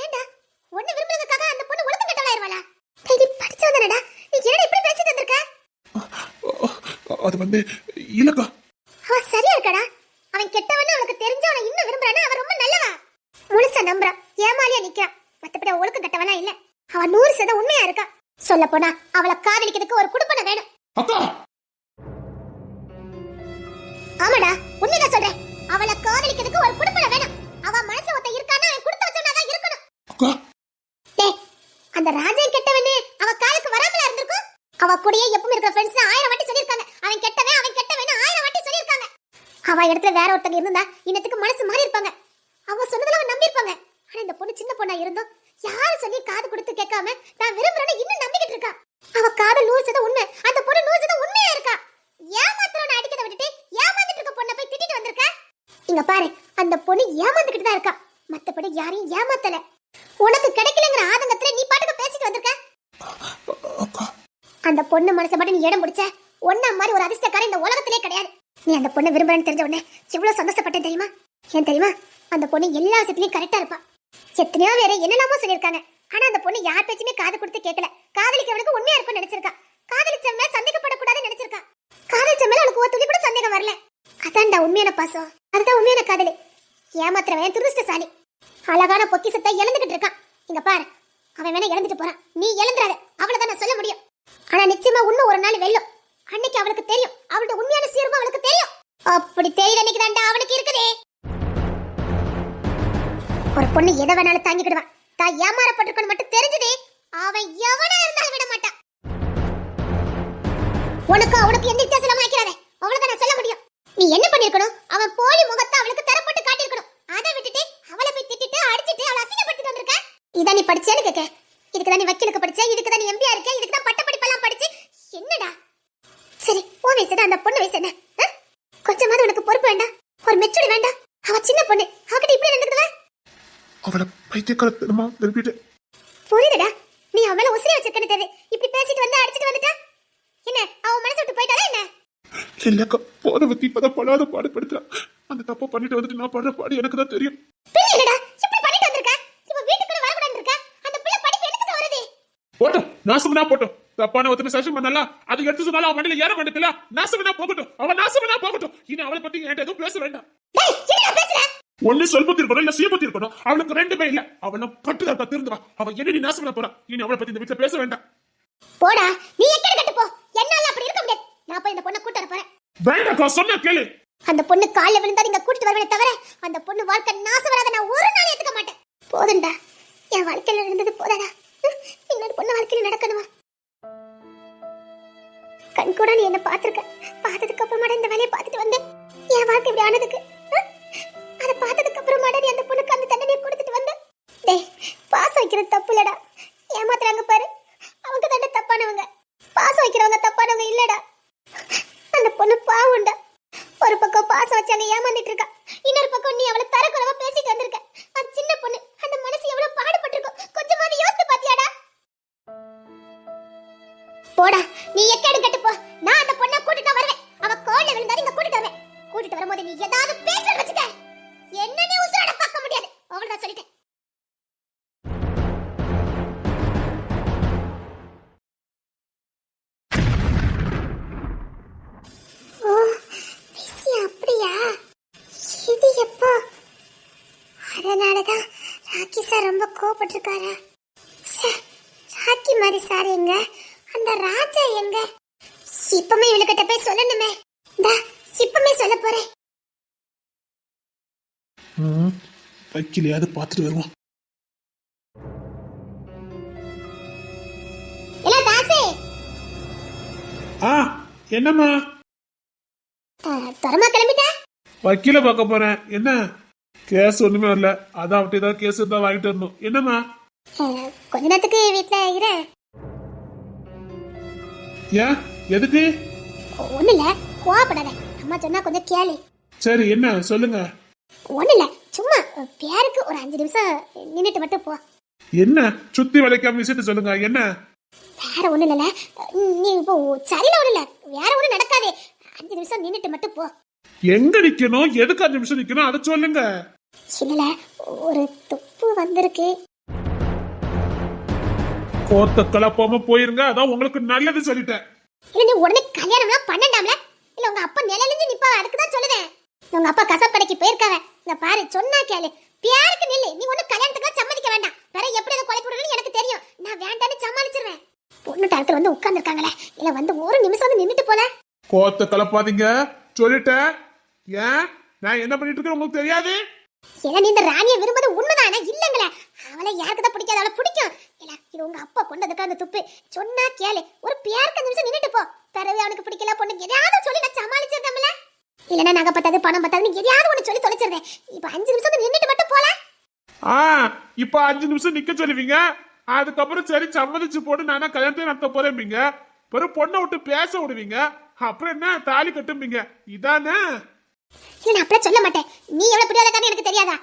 ஏண்டா ஒண்ணு விரும்பறதுக்காக அந்த பொண்ணு ஒழுங்கு கெட்டவளாயிருவாளா? நீ படிச்சவனடா, நீ என்னடா இப்படி பேசிட்டு வந்திருக்க? அது வந்து இல்லக்கா. அவன் சரியா இருக்கடா. அவன் கெட்டவன்னு அவனுக்கு தெரிஞ்ச அவனை இன்னும் விரும்பறானா? அவன் ரொம்ப நல்லவா. முழுசா நம்புறான், ஏமாலியா நிக்கிறான். மத்தபடி ஒழுங்கு கெட்டவனா இல்ல. அவன் 100% உண்மையா இருக்கா. சொல்ல போனா அவளை காதலிக்கிறதுக்கு ஒரு குடுப்பனை வேணும். அக்கா, ஆமாடா, உண்மைதான் சொல்றேன். அவளை காதலிக்கிறதுக்கு ஒரு குடுப்பனை வேணும். அவ மனசு ஒத்த இருக்கானா, அவன் கொடுத்து வச்சவனாதான் இருக்கணும். அக்கா, டேய், அந்த ராஜன் கெட்டவனே அவ காலுக்கு வராமலா இருந்திருக்கும். அவ கூடயே எப்பவும் இருக்கிற ஃப்ரெண்ட்ஸ் 1000 வாட்டி சொல்லிருக்காங்க, அவன் கெட்டவன் 1000 வாட்டி சொல்லிருக்காங்க. அவ இடத்துல வேற ஒருத்தங்க இருந்தா இன்னத்துக்கு மனசு மாறி இருப்பாங்க. அவ சொன்னதெல்லாம் அவன் நம்பி இருப்பாங்க. ஆனா இந்த பொண்ணு சின்ன பொண்ணா இருந்தோம், யாரு சொல்லி காது கொடுத்து கேட்காம நான் விரும்புறேன்னு இன்னும் நம்பிக்கிட்டு இருக்கா. அவ காதல் 100% உண்மை. அந்த பொண்ணு 100% உண்மையா இருக்கா. ஏமாத்துறவன அடிக்கிறத விட்டுட்டு ஏமாந்துட்டு இருக்க பொண்ணை போய் திட்டிட்டு வந்திருக்க. இங்க பாரு, அந்த பொண்ணு ஏமாந்துக்கிட்டு தான் இருக்கா. மத்தபடி யாரையும் ஏமாத்தல. உனக்கு கிடைக்கலங்கிற ஆதங்கத்துல நீ பாட்டுக்கு பேசிட்டு வந்திருக்க. அந்த பொண்ணு மனசை மட்டும் நீ இடம் பிடிச்ச ஒன்ன மாதிரி ஒரு அதிர்ஷ்டக்காரன் இந்த உலகத்திலே கிடையாது. நீ அந்த பொண்ணை விரும்புறேன்னு தெரிஞ்ச உடனே எவ்வளவு சந்தோஷப்பட்டேன் தெரியுமா? ஏன் தெரியுமா? அந்த பொண்ணு எல்லா விஷயத்திலயும் கரெக்டா இருப்பா. எத்தனையோ வேற என்னெல்லாமோ சொல்லியிருக்காங்க. ஆனா அந்த பொண்ணு யார் பேச்சுமே காது கொடுத்து கேட்கல. காதலிக்கிறவனுக்கு உண்மையா இருக்கும்னு நினைச்சிருக்கா. காதலிச்சவன் மேல சந்தேகப்படக்கூடாதுன்னு நினைச்சிருக்கா. காதலிச்ச மேல அவனுக்கு ஒரு துளி கூட சந்தேகம் வரல. அதான்டா உண்மையான பாசம், அதுதான் உண்மையான காதலி. ஏமாத்துறவன் துரதிர்ஷ்டசாலி. அழகான பொக்கிஷத்தை இழந்துகிட்டு இருக்கான். இங்க பாரு, அவன் வேணா இழந்துட்டு போறான், நீ இழந்துறாத. அவ்வளவுதான் நான் சொல்ல முடியும். ஆனா நிச்சயமா உண்மை ஒரு நாள் வெல்லும். அன்னைக்கு அவளுக்கு தெரியும், அவளோட உண்மையான சீர்மை அவளுக்கு தெரியும். அப்படி தெரியல அன்னைக்கு தான்டா அவனுக்கு இருக்குதே. ஒரு பொண்ணு எதை வேணாலும் தாங்கிக்கிடுவான். தான் ஏமாறப்பட்டிருக்கணும் மட்டும் தெரிஞ்சதே அவன் எவனா இருந்தாலும் விட மாட்டான். உனக்கு அவளுக்கு எந்த வித்தியாசம் ஆக்கிறாதே, அவ்வளவுதான் நான் சொல்ல முடியும். நீ என்ன பண்ணிருக்கணும்? அவன் போலி முகத்தை அவளுக்கு தரப்பட்டு காட்டியிருக்கணும். அதை விட்டுட்டு அவளை போய் திட்டிட்டு அடிச்சிட்டு அவளை அசிங்கப்படுத்திட்டு வந்திருக்க. இதான் நீ படிச்சேன்னு கேட்க. இதுக்குதான் நீ வக்கீலுக்கு படிச்ச, இதுக்குதான் நீ எம்பியா இருக்க, இதுக்குதான் பட்ட படிப்பெல்லாம் படிச்சு. என்னடா சரி, உன் வயசு அந்த பொண்ணு வயசு என்ன? கொஞ்சமாவது உனக்கு பொறுப்பு வேண்டாம், ஒரு மெச்சூரி வேண்டாம்? அவ சின்ன பொண்ணு, அவகிட்ட இப்படி நடந்துக்குவ? அவளை பைத்தியக்காரத்தனமா திருப்பிட்டு. புரியுதுடா, நீ அவ மேல உசிரி வச்சிருக்கன்னு தெரியுது. இப்படி பேசிட்டு வந்து அடிச்சிட்டு வந்துட்டா என்ன அவ மனசு விட்டு போயிட்டாளா என்ன? இல்லக்கா, போற பத்தி இப்பதான் படாத பாடுபடுத்துறான். அந்த தப்பா பண்ணிட்டு வந்துட்டு நான் படுற பாடு எனக்கு தான் தெரியும். பிள்ளை என்னடா இப்படி பண்ணிட்டு வந்திருக்க? இவ வீட்டுக்குள்ள வரக்கூடாதுன்னு இருக்க. அந்த பிள்ளை படிப்பு எதுக்கு தான் வருது? போட்டோம், நாசம்னா போட்டோம். தப்பான ஒருத்தனை சஜன் பண்ணல, அது எடுத்து சொன்னாலும் அவன் மண்ணில ஏற மாட்டேங்கல. நாசம்னா போகட்டும், அவன் நாசம்னா போகட்டும். இனி அவளை பத்தி என்கிட்ட எதுவும் பேச வேண்டாம். டேய், என்னடா பேசுற? ஒண்ணு சொல்பத்தி இருக்கணும், இல்ல சீபத்தி இருக்கணும். அவளுக்கு ரெண்டுமே இல்ல. அவன கட்டுதா திருந்துவா. அவ என்ன நாசம்னா போறா. இனி அவளை பத்தி இந்த வீட்டுல பேச வேண்டாம். போடா, நீ எக்கட கட்டு போ. என்னால அப்படி இருக்க முடியாது. நான் போய் இந்த பொண்ணை கூட்டி வர போறேன். வேண்டாம், சொன்னா கேளு. அந்த பொண்ணு கால்ல விழுந்தா நீங்க கூட்டிட்டு வருவனே தவிர அந்த பொண்ணு வாழ்க்கை நாசம் வராத நான் ஒரு நாள் ஏத்துக்க மாட்டேன். போதும்டா, என் வாழ்க்கையில இருந்தது போதாடா. இன்னொரு பொண்ணு வாழ்க்கையில நடக்கணுமா? கண் கூட நீ என்ன பாத்துருக்க. பார்த்ததுக்கு அப்புறமா இந்த வேலையை பார்த்துட்டு வந்தேன். என் வாழ்க்கை இப்படி ஆனதுக்கு அதை பார்த்ததுக்கு அப்புறமா நீ அந்த பொண்ணுக்கு அந்த தண்டனையை கொடுத்துட்டு வந்த. டேய், பாசம் வைக்கிறது தப்பு இல்லடா. ஏமாத்துறாங்க பாரு, அவங்க தாண்ட தப்பானவங்க. பாசம் வைக்கிறவங்க தப்பானவங்க இல்லடா. அந்த பொண்ணு பாவுண்டா. ஒரு பக்கம் பாசம் வச்சாங்க ஏமாந்துட்டு இருக்கா, இன்னொரு பக்கம் நீ அவளை தரக்குறவா பேசிட்டு வந்திருக்க. அது சின்ன பொண்ணு, அந்த மனசு எவ்வளவு பாடுபட்டிருக்கும் கொஞ்சமாவது யோசித்து பாத்தியாடா? போடா, நீ எக்கேடு கெட்டு போ. நான் அந்த பொண்ணை கூட்டிட்டு வருவேன். அவ கோல்ல விழுந்தாரு, இங்க கூட்டிட்டு வருவேன். கூட்டிட்டு வரும்போது நீ ஏதாவது பேச வச்சுக்க. என்ன நீ உசுரோட பார்க்க முடியாது. அவ்வளவுதான் சொல்லிட்டேன். ஓ, விஷயம் அப்படியா? இது எப்போ? அதனாலதான் ராக்கி சார் ரொம்ப கோபப்பட்டிருக்காரா? ராக்கி மாதிரி சார் எங்க? அந்த ராஜா எங்க? இப்பமே இவளுக்கிட்ட போய் சொல்லணுமே. இப்பமே சொல்ல போறேன். வைக்கலையாவது பார்த்துட்டு வருவோம். இல்ல தாசே. என்னம்மா? தரமா கிளம்பிட்ட? வக்கீல பார்க்க போறேன். என்ன கேஸ் ஒண்ணுமே வரல, அதான் அவட்ட ஏதாவது கேஸ் இருந்தா வாங்கிட்டு வரணும். என்னம்மா? கொஞ்ச நேரத்துக்கு வீட்டுல இரு. ஏன், எதுக்கு? ஒண்ணு இல்ல, கோவப்படாத. அம்மா சொன்னா கொஞ்சம் கேளு. சரி, என்ன சொல்லுங்க. ஒண்ணு இல்ல, சும்மா பேருக்கு ஒரு 5 நிமிஷம் நின்னுட்டு மட்டும் போ. என்ன சுத்தி வளைக்காம விசிட்டு சொல்லுங்க. என்ன? வேற ஒண்ணு இல்ல, நீ இப்போ சரியில்ல. ஒண்ணு இல்ல, வேற ஒண்ணு நடக்காது. 5 நிமிஷம் நின்னுட்டு மட்டும் போ. எங்க நிக்கணும், எதுக்கு 5 நிமிஷம் நிக்கணும், அதை சொல்லுங்க. இல்ல, ஒரு துப்பு வந்திருக்கு. கோத்த கலப்பாம போயிருங்க, அதான் உங்களுக்கு நல்லது சொல்லிட்டேன். இல்ல, நீ உடனே கல்யாணம்லாம் பண்ணண்டாம்ல. இல்ல, உங்க அப்பா நிலையிலிருந்து நிப்பா, அதுக்கு தான் சொல்லுவேன். உங்க அப்பா கசப் கடைக்கு போயிருக்காங்க. இங்க பாரு, சொன்னா கேளு. பியாருக்கு நில்லு. நீ ஒண்ணு கல்யாணத்துக்கு சம்மதிக்க வேண்டாம். வேற எப்படி அதை கொலை போடுறதுன்னு எனக்கு தெரியும். நான் வேண்டான்னு சமாளிச்சிருவேன். பொண்ணு டயத்துல வந்து உட்கார்ந்து இருக்காங்களே, இல்ல வந்து ஒரு நிமிஷம் வந்து நின்னுட்டு போல. கோத்த கலப்பாதீங்க சொல்லிட்டேன். ஏன் நான் என்ன பண்ணிட்டு இருக்கேன் உங்களுக்கு தெரியாது? இல்ல, நீ இந்த ராணியை விரும்புறது உண்மைதானே? இல்லங்களே, அவளை யாருக்கு தான் பிடிக்காது, அவளை பிடிக்கும். இல்ல, இது உங்க அப்பா கொண்டதுக்கு அந்த துப்பு. சொன்னா கேளு. ஒரு பியாருக்கு 5 நிமிஷம் நின்னுட்டு போ. பிறகு அவனுக்கு பிடிக்கல பொண்ணு எதையாவது சொல்லி நான் சமாளிச்சிருந்தேன்ல. இல்லன்னா நகை பத்தாது, பணம் பத்தாது, எதையாவது ஒண்ணு சொல்லி தொலைச்சிருந்தேன். இப்ப 5 நிமிஷம் நின்னுட்டு மட்டும் போல. இப்ப 5 நிமிஷம் நிக்க சொல்லுவீங்க. அதுக்கப்புறம் சரி சம்மதிச்சு போட்டு நானா கல்யாணத்தை நடத்த போறேன்பீங்க. பிறகு பொண்ணை விட்டு பேச விடுவீங்க. அப்புறம் என்ன தாலி கட்டும்பீங்க. இதானே? இல்ல, நான் அப்படியே சொல்ல மாட்டேன். நீ எவ்வளவு பிடிவாதக்காரன்னு எனக்கு தெரியாதா?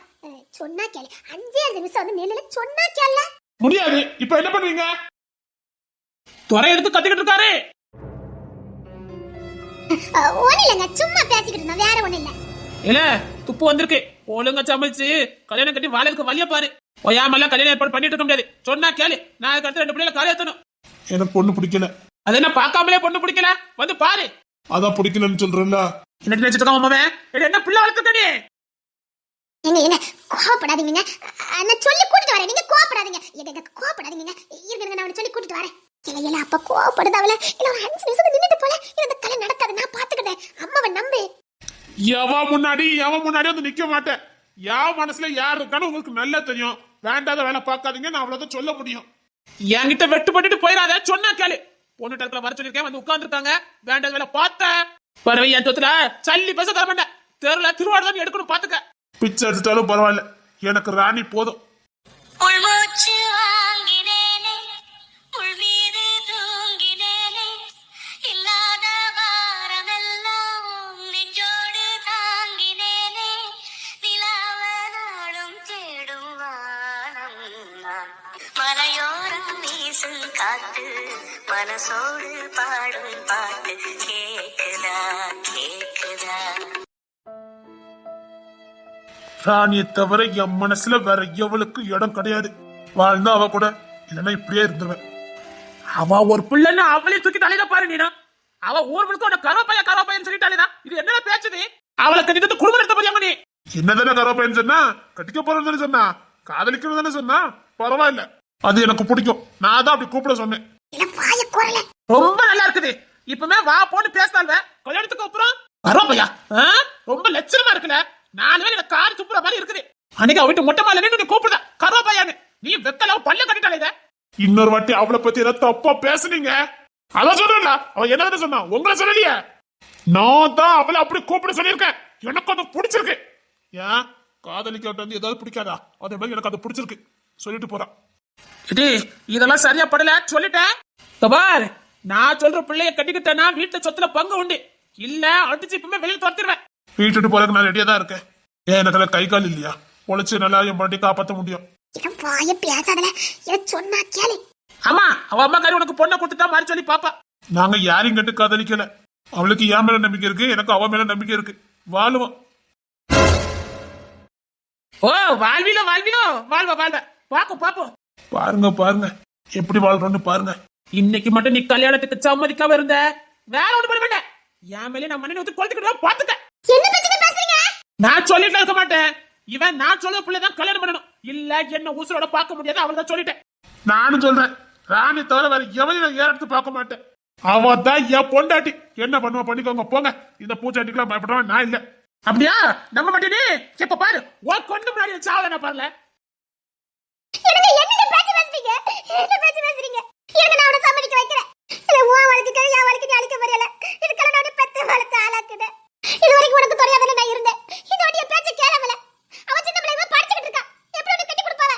சொன்னா கேளு. 5 நிமிஷம் வந்து நில்லுல. சொன்னா கேளு. முடியாது. இப்ப என்ன பண்ணுவீங்க? துறை எடுத்து கத்திக்கிட்டு இருக்காரு. ஒண்ணு இல்லங்க, சும்மா பேசிக்கிட்டு இருந்தோம். வேற ஒண்ணு இல்ல. இல்ல, துப்பு வந்திருக்கு. ஒழுங்கா சமைச்சு கல்யாணம் கட்டி வாழலுக்கு வழிய பாரு. ஒயாமல்லாம் கல்யாணம் ஏற்பாடு பண்ணிட்டு இருக்க முடியாது. சொன்னா கேளு. நான் அதுக்கு அடுத்து 2 பிள்ளைகளை காரியத்தணும். எனக்கு பொண்ணு பிடிக்கல. அது என்ன பார்க்காமலே பொண்ணு பிடிக்கல? வந்து பாரு. அதான் பிடிக்கலன்னு சொல்றேன்ல. என்ன நினைச்சிட்டு இருக்கான் உமாவே? என்ன பிள்ளை வளர்த்துக்க நீ? ஏங்க கோவப்படாதீங்க. நான் சொல்லி கூட்டிட்டு வரேன். நீங்க கோவப்படாதீங்க. எங்க கோவப்படாதீங்க. இருங்க, நான் அவனை சொல்லி கூட்டிட்டு வரேன். இல்ல, அப்ப கோவப்படுது அவள. இல்ல, ஒரு 5 நிமிஷம் நின்னுட்டு போல. இந்த கல்யாணம் நடக்காது. நான் பாத்துக்கிட்டேன். அம்மாவை நம்பு. எவன் முன்னாடி வந்து நிக்க மாட்டேன். யார் மனசுல யார் இருக்கான்னு உங்களுக்கு நல்லா தெரியும். வேண்டாத வேலை பார்க்காதீங்க. நான் அவ்வளவுதான் சொல்ல முடியும். என்கிட்ட வெட்டு பண்ணிட்டு போயிடாத. சொன்னா கேளு. பொண்ணு டத்துல வர சொல்லிருக்கேன். வந்து உட்கார்ந்து இருக்காங்க. வேண்டாத வேலை பார்த்த பறவை என் தொத்துல சல்லி பேச தர மாட்டேன். தெருல திருவாடு எடுக்கணும். பாத்துக்க. பிச்சை எடுத்துட்டாலும் பரவாயில்ல, எனக்கு ராணி போதும். உள்மூச்சு வாங்கினேனே, உள்வீறு தூங்கினேனே, இல்லாத வாரமெல்லாம் நெஞ்சோடு தாங்கினேனே, நிலாவ நாடும் தேடும் வானம் நான். மலையோரம் வீசும் காத்து மனசோடு பாடும் பாட்டு கேக்குதா கேக்குதா? ராணியை தவிர என் மனசுல வேற எவளுக்கு இடம் கிடையாது. வாழ்ந்தா அவ கூட, இல்லைன்னா இப்படியே இருந்துருவேன். அவ ஒரு பிள்ளைன்னு அவளே தூக்கி தலையில பாரு. நீனா அவ ஊர் முழுக்க கரோப்பையன்னு சொல்லிட்டாலேதான். இது என்ன பேச்சுது? அவளை கட்டிட்டு குடும்பம் நடத்த போறியாங்க நீ? என்னதானே கரோப்பையன்னு சொன்னா? கட்டிக்க போறேன்னு சொன்னா? காதலிக்கணும் தானே சொன்னா? பரவாயில்ல, அது எனக்கு பிடிக்கும். நான் தான் அப்படி கூப்பிட சொன்னேன். ரொம்ப நல்லா இருக்குது. இப்பமே வா போன்னு பேசினால கல்யாணத்துக்கு அப்புறம் கரோப்பையா ரொம்ப லட்சணமா இருக்குல்ல. 4 பேர் எனக்கு கார் துப்புற மாதிரி இருக்குது. அன்னைக்கு அவ வீட்டு மொட்டை மாலை நீ கூப்பிடுத கரோப்பையான்னு. நீ வெத்தல பல்ல கட்டிட்டாலே இத. இன்னொரு வாட்டி அவளை பத்தி ஏதாவது தப்பா பேசுனீங்க. அதான் சொல்றல, அவ என்ன சொன்னா? உங்களை சொல்லலையே. நான் தான் அவளை அப்படி கூப்பிட சொல்லியிருக்கேன். எனக்கு அது பிடிச்சிருக்கு. ஏன் காதலிக்க வந்து ஏதாவது பிடிக்காதா? அதே மாதிரி எனக்கு அது பிடிச்சிருக்கு. சொல்லிட்டு போறான். இதெல்லாம் சரியா படல சொல்லிட்டேன். பார், நான் சொல்ற பிள்ளைய கட்டிக்கிட்டேன்னா வீட்டுல சொத்துல பங்கு உண்டு. இல்ல அடிச்சு இப்பவுமே வெளியே துரத்திடுவேன். வீட்டுட்டு போறதுக்கு நான் ரெடியா தான் இருக்கேன். ஏன் எனக்கு கை கால் இல்லையா? உழைச்சு நல்லா என் பாட்டி காப்பாற்ற முடியும். வாய பேசாதல. சொன்னா கேளு. ஆமா, அவ அம்மா காரி உனக்கு பொண்ணை கொடுத்துட்டா மாதிரி சொல்லி பாப்பா. நாங்க யாரையும் கட்டு காதலிக்கல. அவளுக்கு என் மேல நம்பிக்கை இருக்கு, எனக்கு அவ மேல நம்பிக்கை இருக்கு. வாழுவோம். ஓ வாழ்விலோ வாழ்வ பாப்போம் பாருங்க பாருங்க எப்படி வாழ்றோம்னு பாருங்க. இன்னைக்கு மட்டும் நீ கல்யாணத்துக்கு சம்மதிக்காம இருந்த வேற ஒண்ணு பண்ண மாட்டேன். என் மேலே நான் மண்ணை ஊத்தி கொளுத்துக்கிட்டு பாத்துக்க. என்ன பிரச்சனை பேசுறீங்க? நான் சொல்லிட்டு இருக்க மாட்டேன். இவன் நான் சொல்ல பிள்ளைதான் கல்யாணம் பண்ணணும். இல்ல என்ன உசுரோட பார்க்க முடியாது. அவள் தான் சொல்லிட்டேன். நானும் சொல்றேன், ராணி தவிர வேற எவனையும் ஏறெடுத்து பார்க்க மாட்டேன். அவ தான் என் பொண்டாட்டி. என்ன பண்ணுவா பண்ணிக்கோங்க போங்க. இந்த பூச்சாட்டிக்கெல்லாம் பயப்படுறவன் நான் இல்ல. அப்படியா? நம்ப மாட்டேனே. இப்ப பாரு, உன் கொண்டு முன்னாடி சாவல நான் பாருல. எனக்கு என்னங்க பேச்சு பேசுறீங்க? என்ன பேச்சு பேசுறீங்க? எனக்கு நான் அவனை சம்மதிக்க வைக்கிறேன். இல்ல உன் வாழ்க்கைக்கு என் வாழ்க்கைக்கு அழிக்க முடியல. இதுக்கெல்லாம் நான் பெத்த வளர்த்து ஆளாக்குனேன். இது வரைக்கும் உனக்கு தெரியாதல நான் இருந்தேன். இந்த வாட்டி என் பேச்ச கேளவல. அவ சின்ன பிள்ளைங்க படிச்சிட்டு இருக்கா. எப்படி உனக்கு கட்டி கொடுப்பாவ?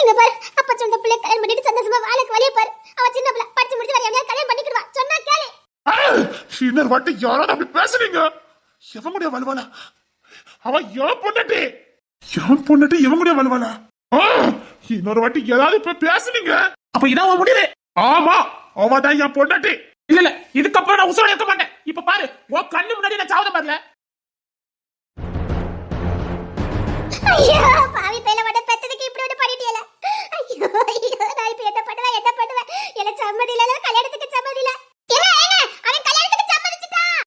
இங்க பாரு, அப்ப சொந்த பிள்ளை கல்யாணம் பண்ணிட்டு சந்தோஷமா வாழக்கு வழிய பாரு. அவ சின்ன பிள்ளை படிச்சு முடிச்சு வர எவனையா கல்யாணம் பண்ணிடுவா. சொன்னா கேளு. இன்னொரு வாட்டி யாராவது அப்படி பேசுறீங்க? எவன் கூட வாழ்வாளா? அவ என் பொண்டாட்டி. என் பொண்டாட்டி எவன் கூட வாழ்வாளா? இன்னொரு வாட்டி ஏதாவது இப்ப பேசுனீங்க, அப்ப இதான் உன் முடிவு. ஆமா அவதான் என் பொண்டாட்டி. இல்ல இதுக்கப்புறம் நான் உசுரோட இருக்க மாட்டேன். இப்ப பாரு, உன் கண்ணு முன்னாடி நான் சாவத பாருல. ஐயோ பாவி பேல வட பெத்ததுக்கு இப்படி வந்து பண்ணிட்டியல. ஐயோ நான் இப்ப என்ன பண்ணுவேன் எனக்கு சம்மதி இல்ல. கல்யாணத்துக்கு சம்மதி இல்ல. ஏங்க அவன் கல்யாணத்துக்கு சம்மதிச்சிட்டான்.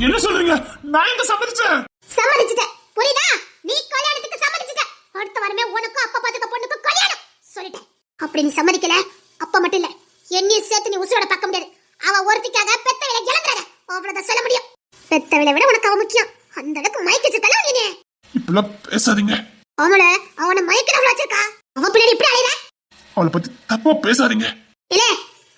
என்ன சொல்றீங்க? நான் எங்க சம்மதிச்சேன்? சம்மதிச்சிட்டேன் புரியுதா? நீ கல்யாணத்துக்கு சம்மதிச்சிட்ட. அடுத்த வாரமே உனக்கு அப்பா பாத்துக்க பொண்ணுக்கு கல்யாணம் சொல்லிட்டேன். அப்படி நீ சம்மதிக்கல, அப்பா மட்டும் இல்ல என்னையும் சேர்த்து நீ உசுரோட பார்க்க முடியாது. அவ ஒருத்திக்காக பெத்தவில இழந்துறாத. அவ்வளவுதான் சொல்ல முடியும். பெத்தவில விட உனக்கு அவ முக்கியம். அந்த அளவுக்கு மயக்கிச்சு தலை நீ. இப்பெல்லாம் பேசாதீங்க. அவனை மயக்கிறவள வச்சிருக்கா. அவ பின்னாடி இப்படி அலையற. அவளை பத்தி தப்பா பேசாதீங்க. இல்ல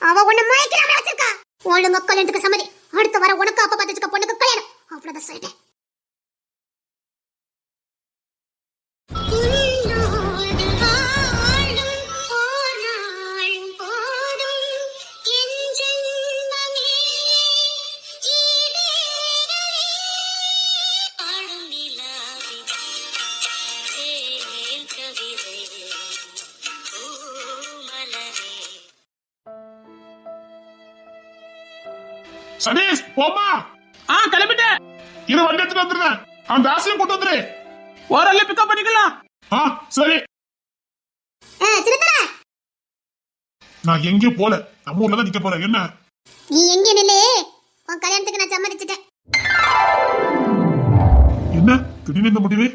அவ உன்னை மயக்கிறவள வச்சிருக்கா. ஒழுங்கா கல்யாணத்துக்கு சம்மதி. அடுத்த வாரம் உனக்கு அப்பா பாத்துக்க பொண்ணுக்கு கல்யாணம். அவ்வளவுதான் சொல்லிட்டேன். சதீஷ் போமா. கிளம்பிட்டேன். இது வண்டி எடுத்துட்டு வந்துருந்தேன். அந்த ஆசையும் கொண்டு வந்துரு. ஓரல்ல பிக்கப் பண்ணிக்கலாம். சரி. சின்னத்தல நான் எங்கேயும் போல, நம்ம ஊர்ல தான் நிக்க போறேன். என்ன நீ எங்க நில்லே? உன் கல்யாணத்துக்கு நான் சம்மதிச்சிட்டேன். என்ன திடீர்னு இந்த முடிவு?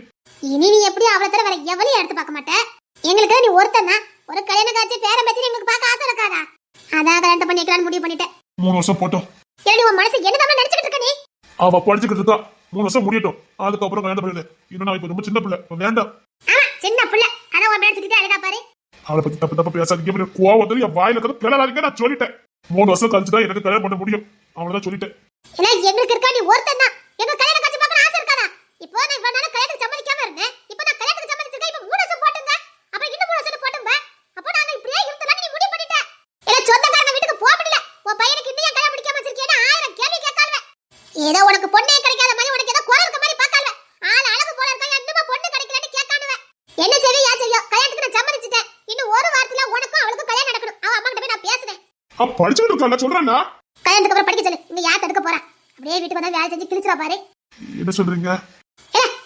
இனி நீ எப்படி அவளை தர வேற எவளையும் எடுத்து பார்க்க மாட்டேன். எங்களுக்கு நீ ஒருத்தன் தான். ஒரு கல்யாணம் காட்சி பேரம் பத்தி எங்களுக்கு பார்க்க ஆசை இருக்காதா? அதான் கல்யாணம் பண்ணிக்கலாம்னு முடிவு பண்ணிட்டேன். 3 வருஷம் போட்டோம். ஏடி உன் மனசு என்னதான் நினைச்சிட்டு இருக்க நீ? அவ படிச்சுக்கிட்டு இருக்கா. 3 வருஷம் முடியட்டும், அதுக்கப்புறம் கல்யாணம் பண்ணிடு. இன்னும் நான் இப்ப ரொம்ப சின்ன பிள்ளை, வேண்டாம். சின்ன பிள்ளை அதான் உன் மேல சுத்திட்டு அழகா பாரு. அவளை பத்தி தப்பு பேசாதீங்க. கோவம் வந்து என் வாயில கதை கிளறாதீங்க. நான் சொல்லிட்டேன். 3 வருஷம் கழிச்சுதான் எனக்கு கல்யாணம் பண்ண முடியும். அவளதான் சொல்லிட்டேன். ஏன்னா எங்களுக்கு இருக்கா நீ ஒருத்தன் தான். எங்க கல்யாணம் காட்சி பார்க்க ஆசை இருக்காதா? இப்போ நான் இவ்வளவு நாள் கல்யாணத்துக்கு சம்மதிக்காம இருந்தேன். இப்போ நான் கல்யாணத்துக்கு சம்மதிச்சிருக்கேன். இப்போ 3 வருஷம் போட்டுங்க. அப்புறம் இன்னும் 3 வருஷம் போட்டுங்க. அப்போ நாங்க இப்படியே இருந்தலாம் நீ முடிவு பண்ணிட்ட. இல்ல சொந்தக்காரங்க வீட்டுக்கு போக முடியல. உன் பையனுக்கு இன்னும் ஏன் கல்யாணம் முடிக்காம வச்சிருக்கேன்னு 1000 கேள்வி கேட்காத. ஏதோ உனக்கு பொண்ணே கிடைக்காத மாதிரி உனக்கு ஏதோ குறை இருக்க மாதிரி பார்க்காத. ஆள் அழகு போல இருக்கா, என்னமா பொண்ணு கிடைக்கலன்னு கேட்கானுவே. என்ன சரி யா சரியா கல்யாணத்துக்கு நான் சம்மதிச்சிட்டேன். இன்னும் ஒரு வாரத்துல உனக்கும் அவளுக்கும் கல்யாணம் நடக்கணும். அவ அம்மா கிட்ட போய் நான் பேசுறேன். படிச்சுட்டு இருக்கா சொல்றேன்னா கல்யாணத்துக்கு அப்புறம் படிக்க சொல்லு. இங்க யார் தடுக்க போறா? அப்படியே வீட்டுக்கு வந்தா வேலை செஞ்சு கிழிச்சுவா பாரு. என்ன சொல்றீங்க?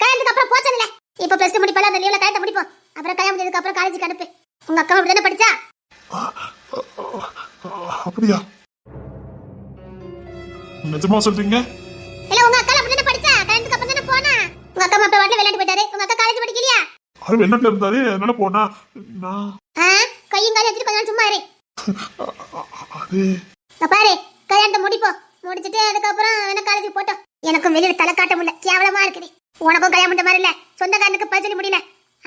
கல்யாணத்துக்கு அப்புறம் போச்சல. இப்ப பிளஸ் 2 முடிப்பல, அந்த லீவ்ல கல்யாணத்தை முடிப்போம். அப்புறம் கல்யாணம் முடிஞ்சதுக்கு அப்புறம் காலேஜுக்கு அனுப்பு. உங்க அக்கா அப்படி தானே படிச்சா? அப்படியா? நிஜமா சொல்றீங்க? இல்ல உங்க அக்கா அப்படி தானே படிச்சா? கல்யாணத்துக்கு அப்புறம் தானே போனா. உங்க அக்கா மாப்பிள்ளை வாட்ல விளையாண்டு போயிட்டாரு. உங்க அக்கா காலேஜ் படிக்கலையா? அவர் வெளிநாட்டுல இருந்தாரு, என்னால போனா நான் கையும் காலையும் வச்சுட்டு கொஞ்சம் சும்மா இரு. அது பாரு கல்யாணத்தை முடிப்போம். முடிச்சிட்டு அதுக்கப்புறம் வேணா காலேஜுக்கு போட்டோம். எனக்கும் வெளியில தலை காட்ட முடியல, கேவலமா இருக்குது. உனக்கும் கல்யாணம் பண்ண மாதிரி இல்ல, சொந்தக்காரனுக்கு பரிசு முடியல.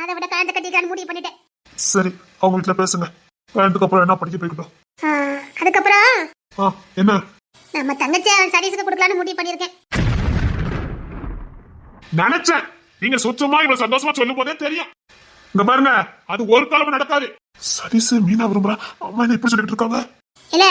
அதை விட கல்யாணத்தை கட்டிக்கலான்னு முடிவு பண்ணிட்டேன். சரி, அவங்க வீட்டுல பேசுங்க. கல்யாணத்துக்கு அப்புறம் என்ன படிக்க போய்கிட்டோம். அதுக்கப்புறம் என்ன நம்ம தங்கச்சி சதீஷுக்கு கொடுக்கலான்னு முடிவு பண்ணிருக்கேன். நினைச்சேன் நீங்க சுத்தமா இவ்வளவு சந்தோஷமா சொல்லும் போதே தெரியும். இந்த பாருங்க, அது ஒரு காலமும் நடக்காது. சதீஷ் மீனா விரும்புறான். அம்மா என்ன இப்படி சொல்லிட்டு இருக்காங்க? இல்ல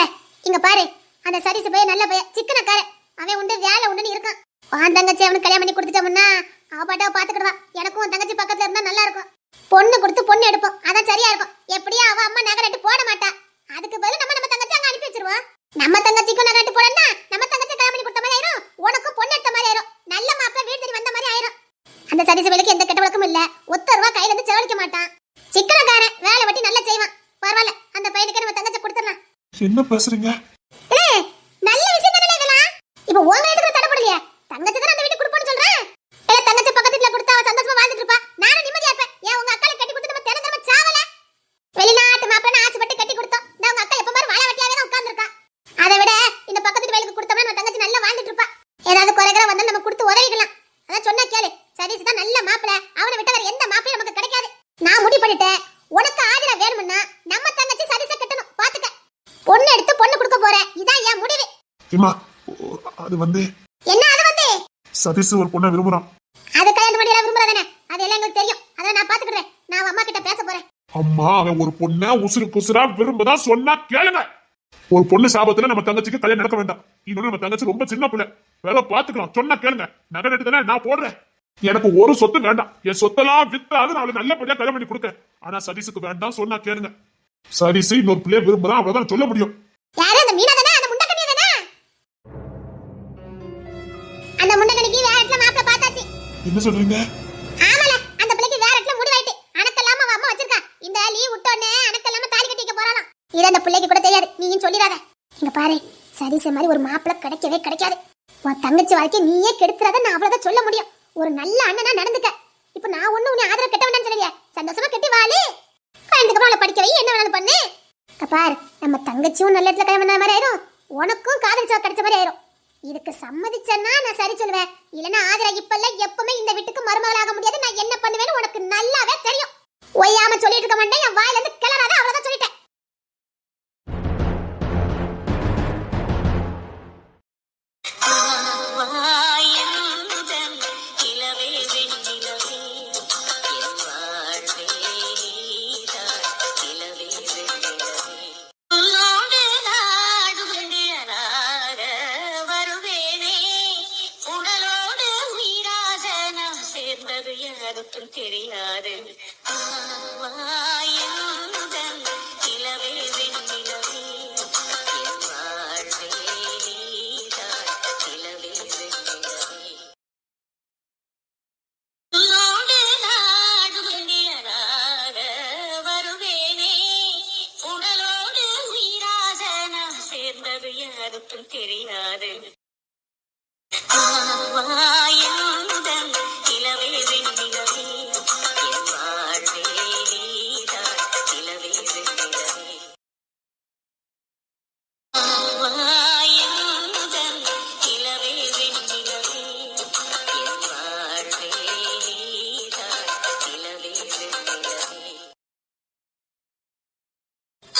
இங்க பாரு, அந்த சதீஷ் பையன் நல்ல பையன், சிக்கனக்கார. அவன் உண்டு வேலை உண்டுன்னு இருக்கான். உன் தங்கச்சி அவனுக்கு கல்யாணம் பண்ணி கொடுத்துட்டோம்னா அவ பாட்டாவை பாத்துக்கிடுவா. எனக்கும் உன் தங்கச்சி பக்கத்துல இருந்தா நல்லா இருக்கும். பொண்ணு கொடுத்து பொண்ணு எடுப்போம், அதான் சரியா இருக்கும். எப்படியும் அவ அம்மா நகை நட்டு போட மாட்டா. அதுக்கு பதில் நம்ம தங்கச்சி அங்க அனுப்பி வச்சிருவோம். நம்ம தங்கச்சிக்கும் நகை நட்டு போடணும்னா நம்ம தங்கச்சி கல்யாணம் பண்ணி கொடுத்த மாதிரி ஆயிரும், உனக்கும் பொண்ணு எடுத்த மாதிரி ஆயிரும், நல்ல மாப்பிள்ளை வீடு தேடி வந்த மாதிரி ஆயிரும். அந்த சதீஷ் வேலைக்கு எந்த கெட்ட வழக்கமும் இல்ல, ஒத்த ரூபா கையில இருந்து செலவழிக்க மாட்டான், சிக்கனக்காரன், வேலை வெட்டி நல்லா செய்வான். பரவாயில்ல, அந்த பையனுக்கு நம்ம தங்கச்சி கொடுத்துடலாம். என்ன பேசுறீங்க? நல்ல விஷயம் தானே இதெல்லாம். இப்போ உங்க வீட்டுக்கு தடப்படலையே, தங்கச்சி தான் அந்த வீட்டுக்கு கொடுப்போன்னு சொல்றேன். தங்கச்சி பக்கத்து வீட்டுல கொடுத்தா அவ சந்தோஷமா வாழ்ந்துட்டு இருப்பா, நானும் நிம்மதியா இருப்பேன். ஏன் உங்க அக்கால கட்டி கொடுத்து நம்ம தினம் தினம் சாவல? வெளிநாட்டு மாப்பிள்ளை ஆசைப்பட்டு கட்டி கொடுத்தோம், நான் உங்க அக்கா எப்ப பாரு வாழ வெட்டியாவே தான் உட்கார்ந்துருக்கா. அதை விட இந்த பக்கத்து வீட்டு வயலுக்கு கொடுத்தோம்னா நம்ம தங்கச்சி நல்லா வாழ்ந்துட்டு இருப்பா. ஏதாவது குறைகிற வந்தாலும் நம்ம கொடுத்து உதவிக்கலாம். அதான் சொன்னா கேளு, சதீஷ் தான் நல்ல மாப்பிள்ளை, அவனை விட்ட வேற எந்த மாப்பிளையும் நமக்கு கிடைக்காது. நான் முடிவு பண்ணிட்டேன், உனக்கு ஆதிரா வேணும்னா நம்ம தங்கச்சி சதீஷை கட்டணும், பாத்துக்க. பொண்ணு எடுத்து பொண்ணு கொடுக்க போறேன், இதான் என் முடிவு. இம்மா, அது வந்து என்ன அது வந்து? சதீஷ் ஒரு பொண்ணை விரும்புறான். அது கல்யாணம் பண்ணி எல்லாம் விரும்புறானே, அது எல்லாம் எங்களுக்கு தெரியும். அத நான் பாத்துக்கிறேன், நான் அம்மா கிட்ட பேச போறேன். அம்மா, அவன் ஒரு பொண்ணை உசுருக்கு உசுரா விரும்புதா சொன்னா கேளுங்க. ஒரு பொண்ணு சாபத்துல நம்ம தங்கச்சிக்கு கல்யாணம் நடக்க வேண்டாம். இன்னொன்னு நம்ம தங்கச்சி ரொம்ப சின்ன பிள்ளை, வேலை பாத்துக்கலாம், சொன்னா கேளுங்க. நகை நட்டு தானே நான் போடுறேன். எனக்கு ஒரு சொத்து வேண்டாம், என் சொத்தெல்லாம் வித்தாது நான் அவளுக்கு நல்லபடியா கல்யாணம் பண்ணி கொடுக்க. ஆனா சதீஷுக்கு வேண்டாம், சொன்னா கேளுங்க. சதீஷ் இன்னொரு பிள்ளைய விரும்புறான், அவ்வளவுதான் சொல்ல முடியும். யாரு? அந்த மீனா தானே? அந்த முண்டக்கனியா தானே? அந்த முண்டக்கனிக்கு வேற இடத்துல மாப்பிள்ளை பார்த்தாச்சு. என்ன சொல்றீங்க? ஆமால, அந்த பிள்ளைக்கு வேற இடத்துல முடிவாயிட்டு, அணக்கல்லாம அவ அம்மா வச்சிருக்கா. இந்த லீவ் விட்டோனே அணக்கல்லாம தாலி கட்டிக்க போறாளாம். இது அந்த பிள்ளைக்கு கூட தெரியாது, நீயும் சொல்லிடாத. இங்க பாரு, சதீஷ் மாதிரி ஒரு மாப்பிள்ளை கிடைக்கவே கிடைக்காது. உன் தங்கச்சி வாழ்க்கை நீயே கெடுக்கிறத நான் அவ்வளவுதான் சொல்ல முடியும். ஒரு நல்ல அண்ணனா நடந்துக்க. இப்ப நான் ஒண்ணு உன்னை ஆதரவு கட்ட வேண்டாம்னு சொல்லலையே, சந்தோஷமா கட்டி வாழு. கல்யாணத்துக்கு அவளை படிக்க வை, என்ன வேணாலும் பண்ணு. பாரு, நம்ம தங்கச்சியும் நல்ல இடத்துல கல்யாணம் பண்ண மாதிரி ஆயிரும், உனக்கும் காதலிச்சா கிடைச்ச மாதிரி ஆயிரும். இதுக்கு சம்மதிச்சேன்னா நான் சரி சொல்லுவேன், இல்லைன்னா ஆதிரா இப்பல்ல எப்பவுமே இந்த வீட்டுக்கு மருமகளாக முடியாது. நான் என்ன பண்ணுவேன்னு உனக்கு நல்லாவே தெரியும். ஒய்யாம சொல்லிட்டு இருக்க மாட்டேன், என் வாயில இருந்து கிளறாத, அவ்வளவுதான் சொல்லிட்டேன். தெரியாது தெரியாது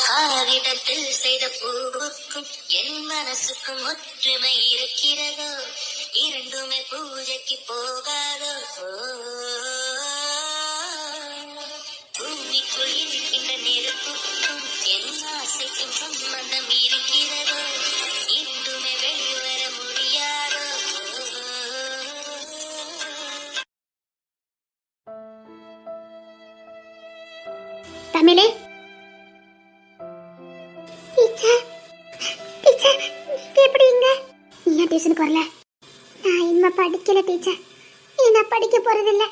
காகிதத்தில் செய்த பூவுக்கும் என் மனசுக்கும் ஒற்றுமை இருக்கிறதோ, இரண்டுமே பூஜைக்கு போகாதோ. பூமிக்குள் இருக்கின்ற நெருப்புக்கும் என் ஆசைக்கும் சம்பந்தம் இருக்கிறதோ, இரண்டுமே வெளிவர முடியாதோ. தமிழே, டியூஷனுக்கு வரல? நான் இன்னும் படிக்கல டீச்சர், நான் படிக்க போறதில்ல.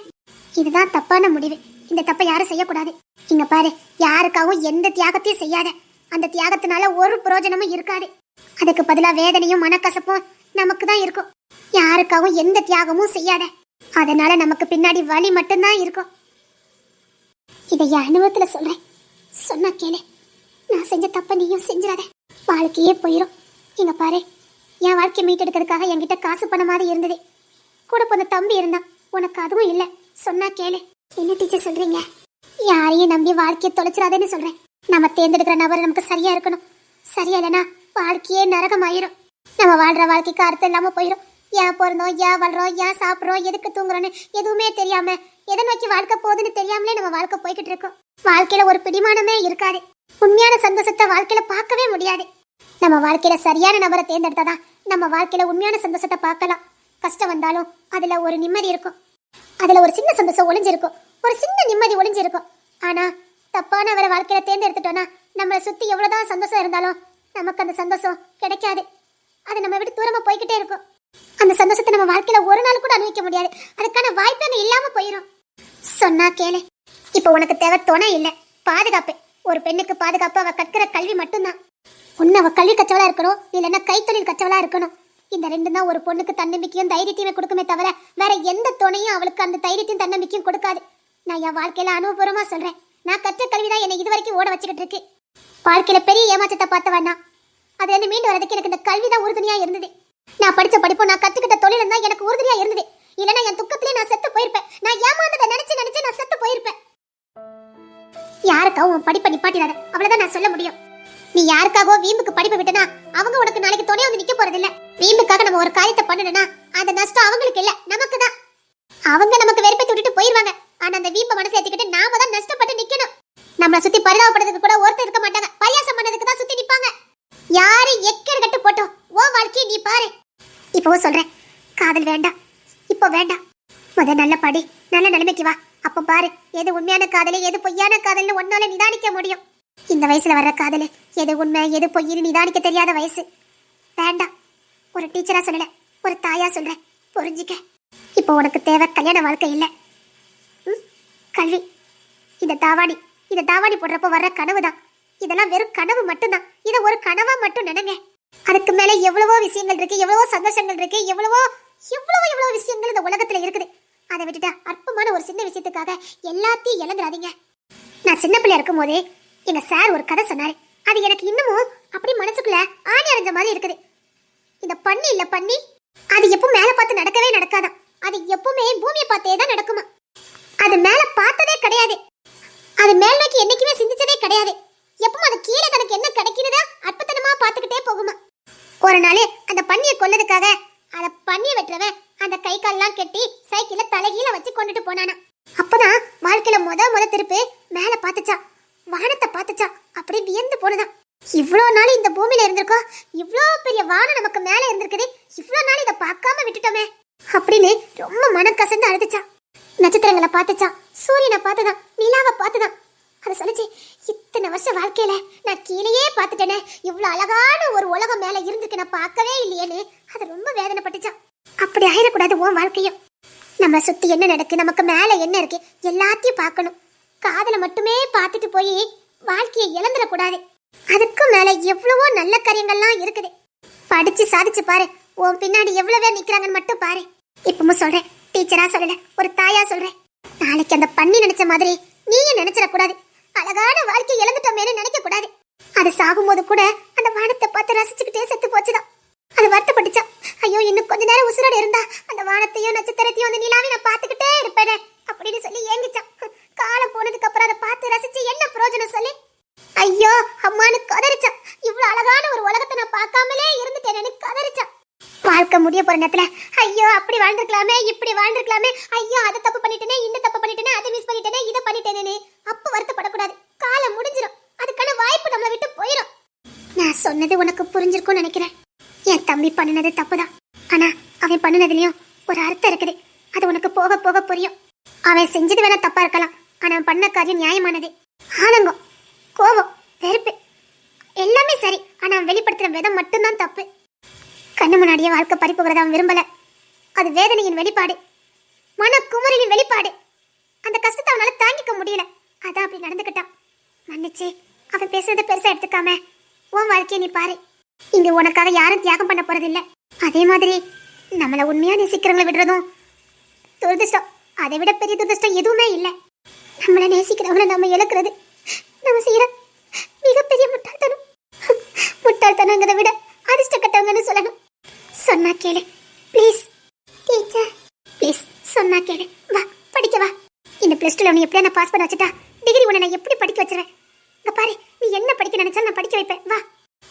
இதுதான் தப்பான முடிவு. இந்த தப்பை யாரும் செய்யக்கூடாது. இங்க பாரு, யாருக்காகவும் எந்த தியாகத்தையும் செய்யாத. அந்த தியாகத்தினால ஒரு பிரயோஜனமும் இருக்காது. அதுக்கு பதிலா வேதனையும் மனக்கசப்பும் நமக்கு தான் இருக்கும். யாருக்காகவும் எந்த தியாகமும் செய்யாத, அதனால நமக்கு பின்னாடி வலி மட்டும்தான் இருக்கும். இதை என் அனுபவத்துல சொல்றேன், சொன்னா கேளு. நான் செஞ்ச தப்ப நீயும் செஞ்சிடாத, வாழ்க்கையே போயிடும். இங்க பாரு, என் வாழ்க்கையை மீட்டெடுக்கிறதுக்காக என்கிட்ட காசு பணமாதிரி இருந்தது. கூட போன தம்பி இருந்தான், உனக்கு அதுவும் இல்லை. சொன்னா கேளு. என்ன டீச்சர் சொல்றீங்க? யாரையும் நம்பி வாழ்க்கையை தொலைச்சிடாதேன்னு சொல்றேன். நம்ம தேர்ந்தெடுக்கிற நபர் நமக்கு சரியா இருக்கணும். சரியா இல்லைன்னா வாழ்க்கையே நரகமாயிரும். நம்ம வாழ்ற வாழ்க்கைக்கு அர்த்தம் இல்லாம போயிடும். ஏன் பிறந்தோம், ஏன் வாழ்றோம், ஏன் சாப்பிட்றோம், எதுக்கு தூங்குறோன்னு எதுவுமே தெரியாம, எதை நோக்கி வாழ்க்கை போகுதுன்னு தெரியாமலே நம்ம வாழ்க்கை போய்கிட்டு இருக்கோம். வாழ்க்கையில ஒரு பிடிமானமே இருக்காது. உண்மையான சந்தோஷத்தை வாழ்க்கையில பார்க்கவே முடியாது. நம்ம வாழ்க்கையில சரியான நபரை தேர்ந்தெடுத்தாதான் நம்ம வாழ்க்கையில உண்மையான சந்தோஷத்தை பார்க்கலாம். கஷ்டம் வந்தாலும் அதுல ஒரு நிம்மதி இருக்கும், அதுல ஒரு சின்ன சந்தோஷம் ஒளிஞ்சிருக்கும். ஒரு சின்ன நிம்மதி ஒளிஞ்சிருக்கும். ஆனா தப்பானவரை வாழ்க்கையில தேர்ந்தெடுத்துட்டோம்னா நம்மளை சுத்தி எவ்வளவுதான் சந்தோஷம் இருந்தாலும் நமக்கு அந்த சந்தோஷம் கிடைக்காது. அது நம்ம விட்டு தூரமா போய்கிட்டே இருக்கும். அந்த சந்தோஷத்தை நம்ம வாழ்க்கையில ஒரு நாள் கூட அனுபவிக்க முடியாது. அதுக்கான வாய்ப்பு அங்க இல்லாம போயிடும். சொன்னா கேளு. இப்போ உனக்கு தேவை துணை இல்ல, பாதுகாப்பு. ஒரு பெண்ணுக்கு பாதுகாப்பு அவ கற்கிற கல்வி மட்டும்தான். ஒண்ணு அவ கல்வி கச்சவளா இருக்கணும், இல்லைன்னா கைத்தொழில் கச்சவளா இருக்கணும். இந்த ரெண்டும் தான் ஒரு பொண்ணுக்கு தன்னம்பிக்கையும் தைரியத்தையுமே கொடுக்குமே தவிர வேற எந்த துணையும் அவளுக்கு அந்த தைரியத்தையும் தன்னம்பிக்கையும் கொடுக்காது. நான் என் வாழ்க்கையில அனுபவபூர்வமா சொல்றேன். நான் கற்ற கல்விதான் என்னை இது வரைக்கும் ஓட வச்சுக்கிட்டு இருக்கு. வாழ்க்கையில பெரிய ஏமாற்றத்தை பார்த்தவன்னா அது என்ன மீண்டு வரதுக்கு எனக்கு இந்த கல்விதான் உறுதுணையா இருந்தது. நான் படிச்ச படிப்பும் நான் கத்துக்கிட்ட தொழிலும் தான் எனக்கு உறுதுணையா இருந்தது. இல்லைன்னா என் துக்கத்திலே நான் செத்து போயிருப்பேன். நான் ஏமாந்ததை நினைச்சு நினைச்சு நான் செத்து போயிருப்பேன். யாருக்காகவும் உன் படிப்பை நிப்பாட்டிடாத, அவ்வளவுதான் நான் சொல்ல முடியும். நீ யாருக்காகவோ வீம்புக்கு படிப்பை விட்டனா அவங்க உனக்கு நாளைக்கு துணை வந்து நிக்க போறது இல்ல. வீம்புக்காக நம்ம ஒரு காரியத்தை பண்ணணும்னா அந்த நஷ்டம் அவங்களுக்கு இல்ல, நமக்கு தான். அவங்க நமக்கு வெறுப்பை விட்டுட்டு போயிருவாங்க. ஆனா அந்த வீம்பை மனசை ஏத்திக்கிட்டு நாம தான் நஷ்டப்பட்டு நிக்கணும். நம்மள சுத்தி பரிதாபப்படுறதுக்கு கூட ஒருத்தர் இருக்க மாட்டாங்க. பரியாசம் பண்ணதுக்கு தான் சுத்தி நிப்பாங்க. யாரு எக்கேடு கட்டு போட்டோம் ஓ வாழ்க்கையை நீ பாரு. இப்பவும் சொல்றேன், காதல் வேண்டாம், இப்போ வேண்டாம். நல்ல படி, நல்ல நிலைமைக்கு வா. அப்ப பாரு எது உண்மையான காதலு எது பொய்யான காதல்னு ஒன்னால நிதானிக்க முடியும். இந்த வயசுல வர்ற காதலு எது உண்மை எது பொய்னு நிதானிக்க தெரியாத வயசு. வேண்டாம். ஒரு டீச்சரா சொல்லல, ஒரு தாயா சொல்றேன், புரிஞ்சுக்க. இப்போ உனக்கு தேவை கல்யாண வாழ்க்கை இல்ல, கல்வி. இந்த தாவாணி போடுறப்ப வர்ற கனவு தான். இதெல்லாம் வெறும் கனவு மட்டும்தான். இதை ஒரு கனவா மட்டும் நினைங்க. அதுக்கு மேல எவ்வளவோ விஷயங்கள் இருக்கு, எவ்வளவோ சந்தோஷங்கள் இருக்கு, எவ்வளவோ விஷயங்கள் இந்த உலகத்துல இருக்குது. அதை விட்டுட்டு அற்பமான ஒரு சின்ன விஷயத்துக்காக எல்லாத்தையும் இழந்துடாதீங்க. நான் சின்ன பிள்ளையா இருக்கும் போதே எங்க சார் ஒரு கதை சொன்னாரு. அது எனக்கு இன்னமும் அப்படி மனசுக்குள்ள ஆணி அடைஞ்ச மாதிரி இருக்குது. இந்த பண்ணி இல்ல பண்ணி, அது எப்பவும் மேல பார்த்து நடக்கவே நடக்காதான். அது எப்பவுமே பூமியை பார்த்தே தான் நடக்குமா. அது மேல பார்த்ததே கிடையாது. அது மேல் நோக்கி என்னைக்குமே சிந்திச்சதே கிடையாது. எப்பவும் அது கீழே தனக்கு என்ன கிடைக்கிறதா அற்புதமா பார்த்துக்கிட்டே போகுமா. ஒரு நாள் அந்த பண்ணியை கொல்லதுக்காக அந்த பண்ணியை வெட்டுறவன் அந்த கை கால்லாம் கெட்டி சைக்கிள தலைகீழ வச்சு கொண்டுட்டு போனானா. அப்பதான் வாழ்க்கையில முத திருப்பு மேல பாத்துச்சா, வானத்தை பாத்துச்சா. அப்படி வியந்து போனதான். இவ்வளோ நாள் இந்த பூமியில இருந்திருக்கோம், இவ்வளோ பெரிய வானம் நமக்கு மேல இருந்திருக்குது, இவ்வளோ நாள் இதை பார்க்காம விட்டுட்டோமே அப்படின்னு ரொம்ப மனம் கசந்து அழுதுச்சா. நட்சத்திரங்களை பார்த்துச்சா, சூரியனை பார்த்துதான், நிலாவை பார்த்துதான். அதை சொல்லிச்சு, இத்தனை வருஷம் வாழ்க்கையில நான் கீழேயே பார்த்துட்டேனே, இவ்வளவு அழகான ஒரு உலகம் மேல இருந்துக்கு நான் பார்க்கவே இல்லையேன்னு அது ரொம்ப வேதனைப்பட்டுச்சா. அப்படி ஆயிடக்கூடாது உன் வாழ்க்கையும். நம்ம சுத்தி என்ன நடக்கு, நமக்கு மேல என்ன இருக்கு எல்லாத்தையும் பார்க்கணும். காதலை மட்டுமே பார்த்துட்டு போய் வாழ்க்கையை இழந்துடக்கூடாது. அதுக்கு மேல எவ்வளவோ நல்ல காரியங்கள்லாம் இருக்குது. படிச்சு சாதிச்சு பாரு, உன் பின்னாடி எவ்வளவு பேர் நிக்கிறாங்கன்னு மட்டும் பாரு. இப்பவும் சொல்றேன், டீச்சரா சொல்லல, ஒரு தாயா சொல்றேன். நாளைக்கு அந்த பண்ணி நினைச்ச மாதிரி நீயும் நினைச்சிடக்கூடாது. அழகான வாழ்க்கையை இழந்துட்டோமேனு நினைக்க கூடாது. அது சாகும்போது கூட அந்த வானத்தை பார்த்து ரசிச்சுக்கிட்டே செத்து போச்சுதான். அது வருத்தப்பட்டுச்சா, ஐயோ இன்னும் கொஞ்ச நேரம் உசுரோட இருந்தா அந்த வானத்தையும் நட்சத்திரத்தையும் அந்த நிலாவையும் நான் பார்த்துக்கிட்டே இருப்பேனே அப்படின்னு சொல்லி ஏங்கிச்சான். காலம் போனதுக்கு அப்புறம் அதை பார்த்து ரசிச்சு என்ன பிரயோஜனம் சொல்லி ஐயோ அம்மானு கதறிச்சா. இவ்வளவு அழகான ஒரு உலகத்தை நான் பார்க்காமலே இருந்துட்டேன்னு கதறிச்சா. வாழ்க்கை முடிய போற நேரத்துல ஐயோ அப்படி வாழ்ந்துருக்கலாமே இப்படி வாழ்ந்துருக்கலாமே, ஐயோ அதை தப்பு பண்ணிட்டேனே இந்த தப்பு பண்ணிட்டேனே அதை மிஸ் பண்ணிட்டேனே இதை பண்ணிட்டேனே அப்ப வருத்தப்படக்கூடாது. காலம் முடிஞ்சிடும், அதுக்கான வாய்ப்பு நம்மளை விட்டு போயிடும். நான் சொன்னது உனக்கு புரிஞ்சிருக்கும்னு நினைக்கிறேன். என் தம்பி பண்ணினது தப்புதான், ஆனா அவன் பண்ணினதுலயும் ஒரு அர்த்தம் இருக்குது. அது உனக்கு போக போக புரியும். அவன் செஞ்சது வேணா தப்பா இருக்கலாம், ஆனா அவன் பண்ண காரியம் நியாயமானது. ஆனங்கம், கோபம், வெறுப்பு எல்லாமே சரி, ஆனா அவன் வெளிப்படுத்துற விதம் மட்டும்தான் தப்பு. கண்ணு முன்னாடியே வாழ்க்கை பறிப்புகிறத அவன் விரும்பல. அது வேதனையின் வெளிப்பாடு, மன குமரியின் வெளிப்பாடு. அந்த கஷ்டத்தை அவனால தாங்கிக்க முடியல, அதான் அப்படி நடந்துக்கிட்டான். மன்னிச்சு அவன் பேசுறத பெருசா எடுத்துக்காம உன் வாழ்க்கையை நீ பாரு. இங்க உனக்காக யாரும் தியாகம் பண்ண போறது இல்ல. அதே மாதிரி நம்மள உண்மையா நேசிக்கிறவங்களை விடுறதும் துரதிருஷ்டம். அதை விட பெரிய துரதிருஷ்டம் எதுவுமே இல்லை. நம்மளை நேசிக்கிறவங்களை நம்ம இழக்கிறது நம்ம செய்யற மிகப்பெரிய முட்டாள்தனம். முட்டாள்தனங்கிறத விட அதிர்ஷ்ட கட்டவங்கன்னு சொல்லணும். சொன்னா கேளு ப்ளீஸ் டீச்சர், ப்ளீஸ் சொன்னா கேளு. வா படிக்க வா. இந்த பிளஸ் டூல உன்னை எப்படியா நான் பாஸ் பண்ண வச்சுட்டா டிகிரி உன்னை நான் எப்படி படிக்க வச்சிருவேன். இங்க பாரு, நீ என்ன படிக்க நினைச்சாலும் நான் படிக்க வைப்பேன். வா.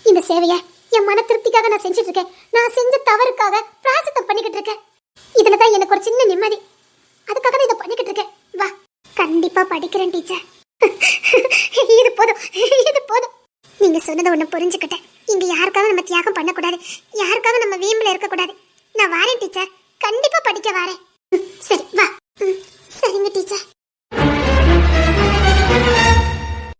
இந்த சேவையை என் மன திருப்திக்காக நான் செஞ்சுட்டு இருக்கேன். நான் செஞ்ச தவறுக்காக பிராயசித்தம் பண்ணிக்கிட்டு இருக்கேன். இதுலதான் எனக்கு ஒரு சின்ன நிம்மதி. அதுக்காக நான் இதை பண்ணிக்கிட்டு இருக்கேன். வா, கண்டிப்பா படிக்கிறேன் டீச்சர். இது போதும், இது போதும். நீங்க சொன்னதை ஒண்ணு புரிஞ்சுக்கிட்டேன். இங்க யாருக்காக நம்ம தியாகம் பண்ணக்கூடாது, யாருக்காக நம்ம வீம்புல இருக்கக்கூடாது. நான் வாரேன் டீச்சர், கண்டிப்பா படிக்க வாரேன். சரி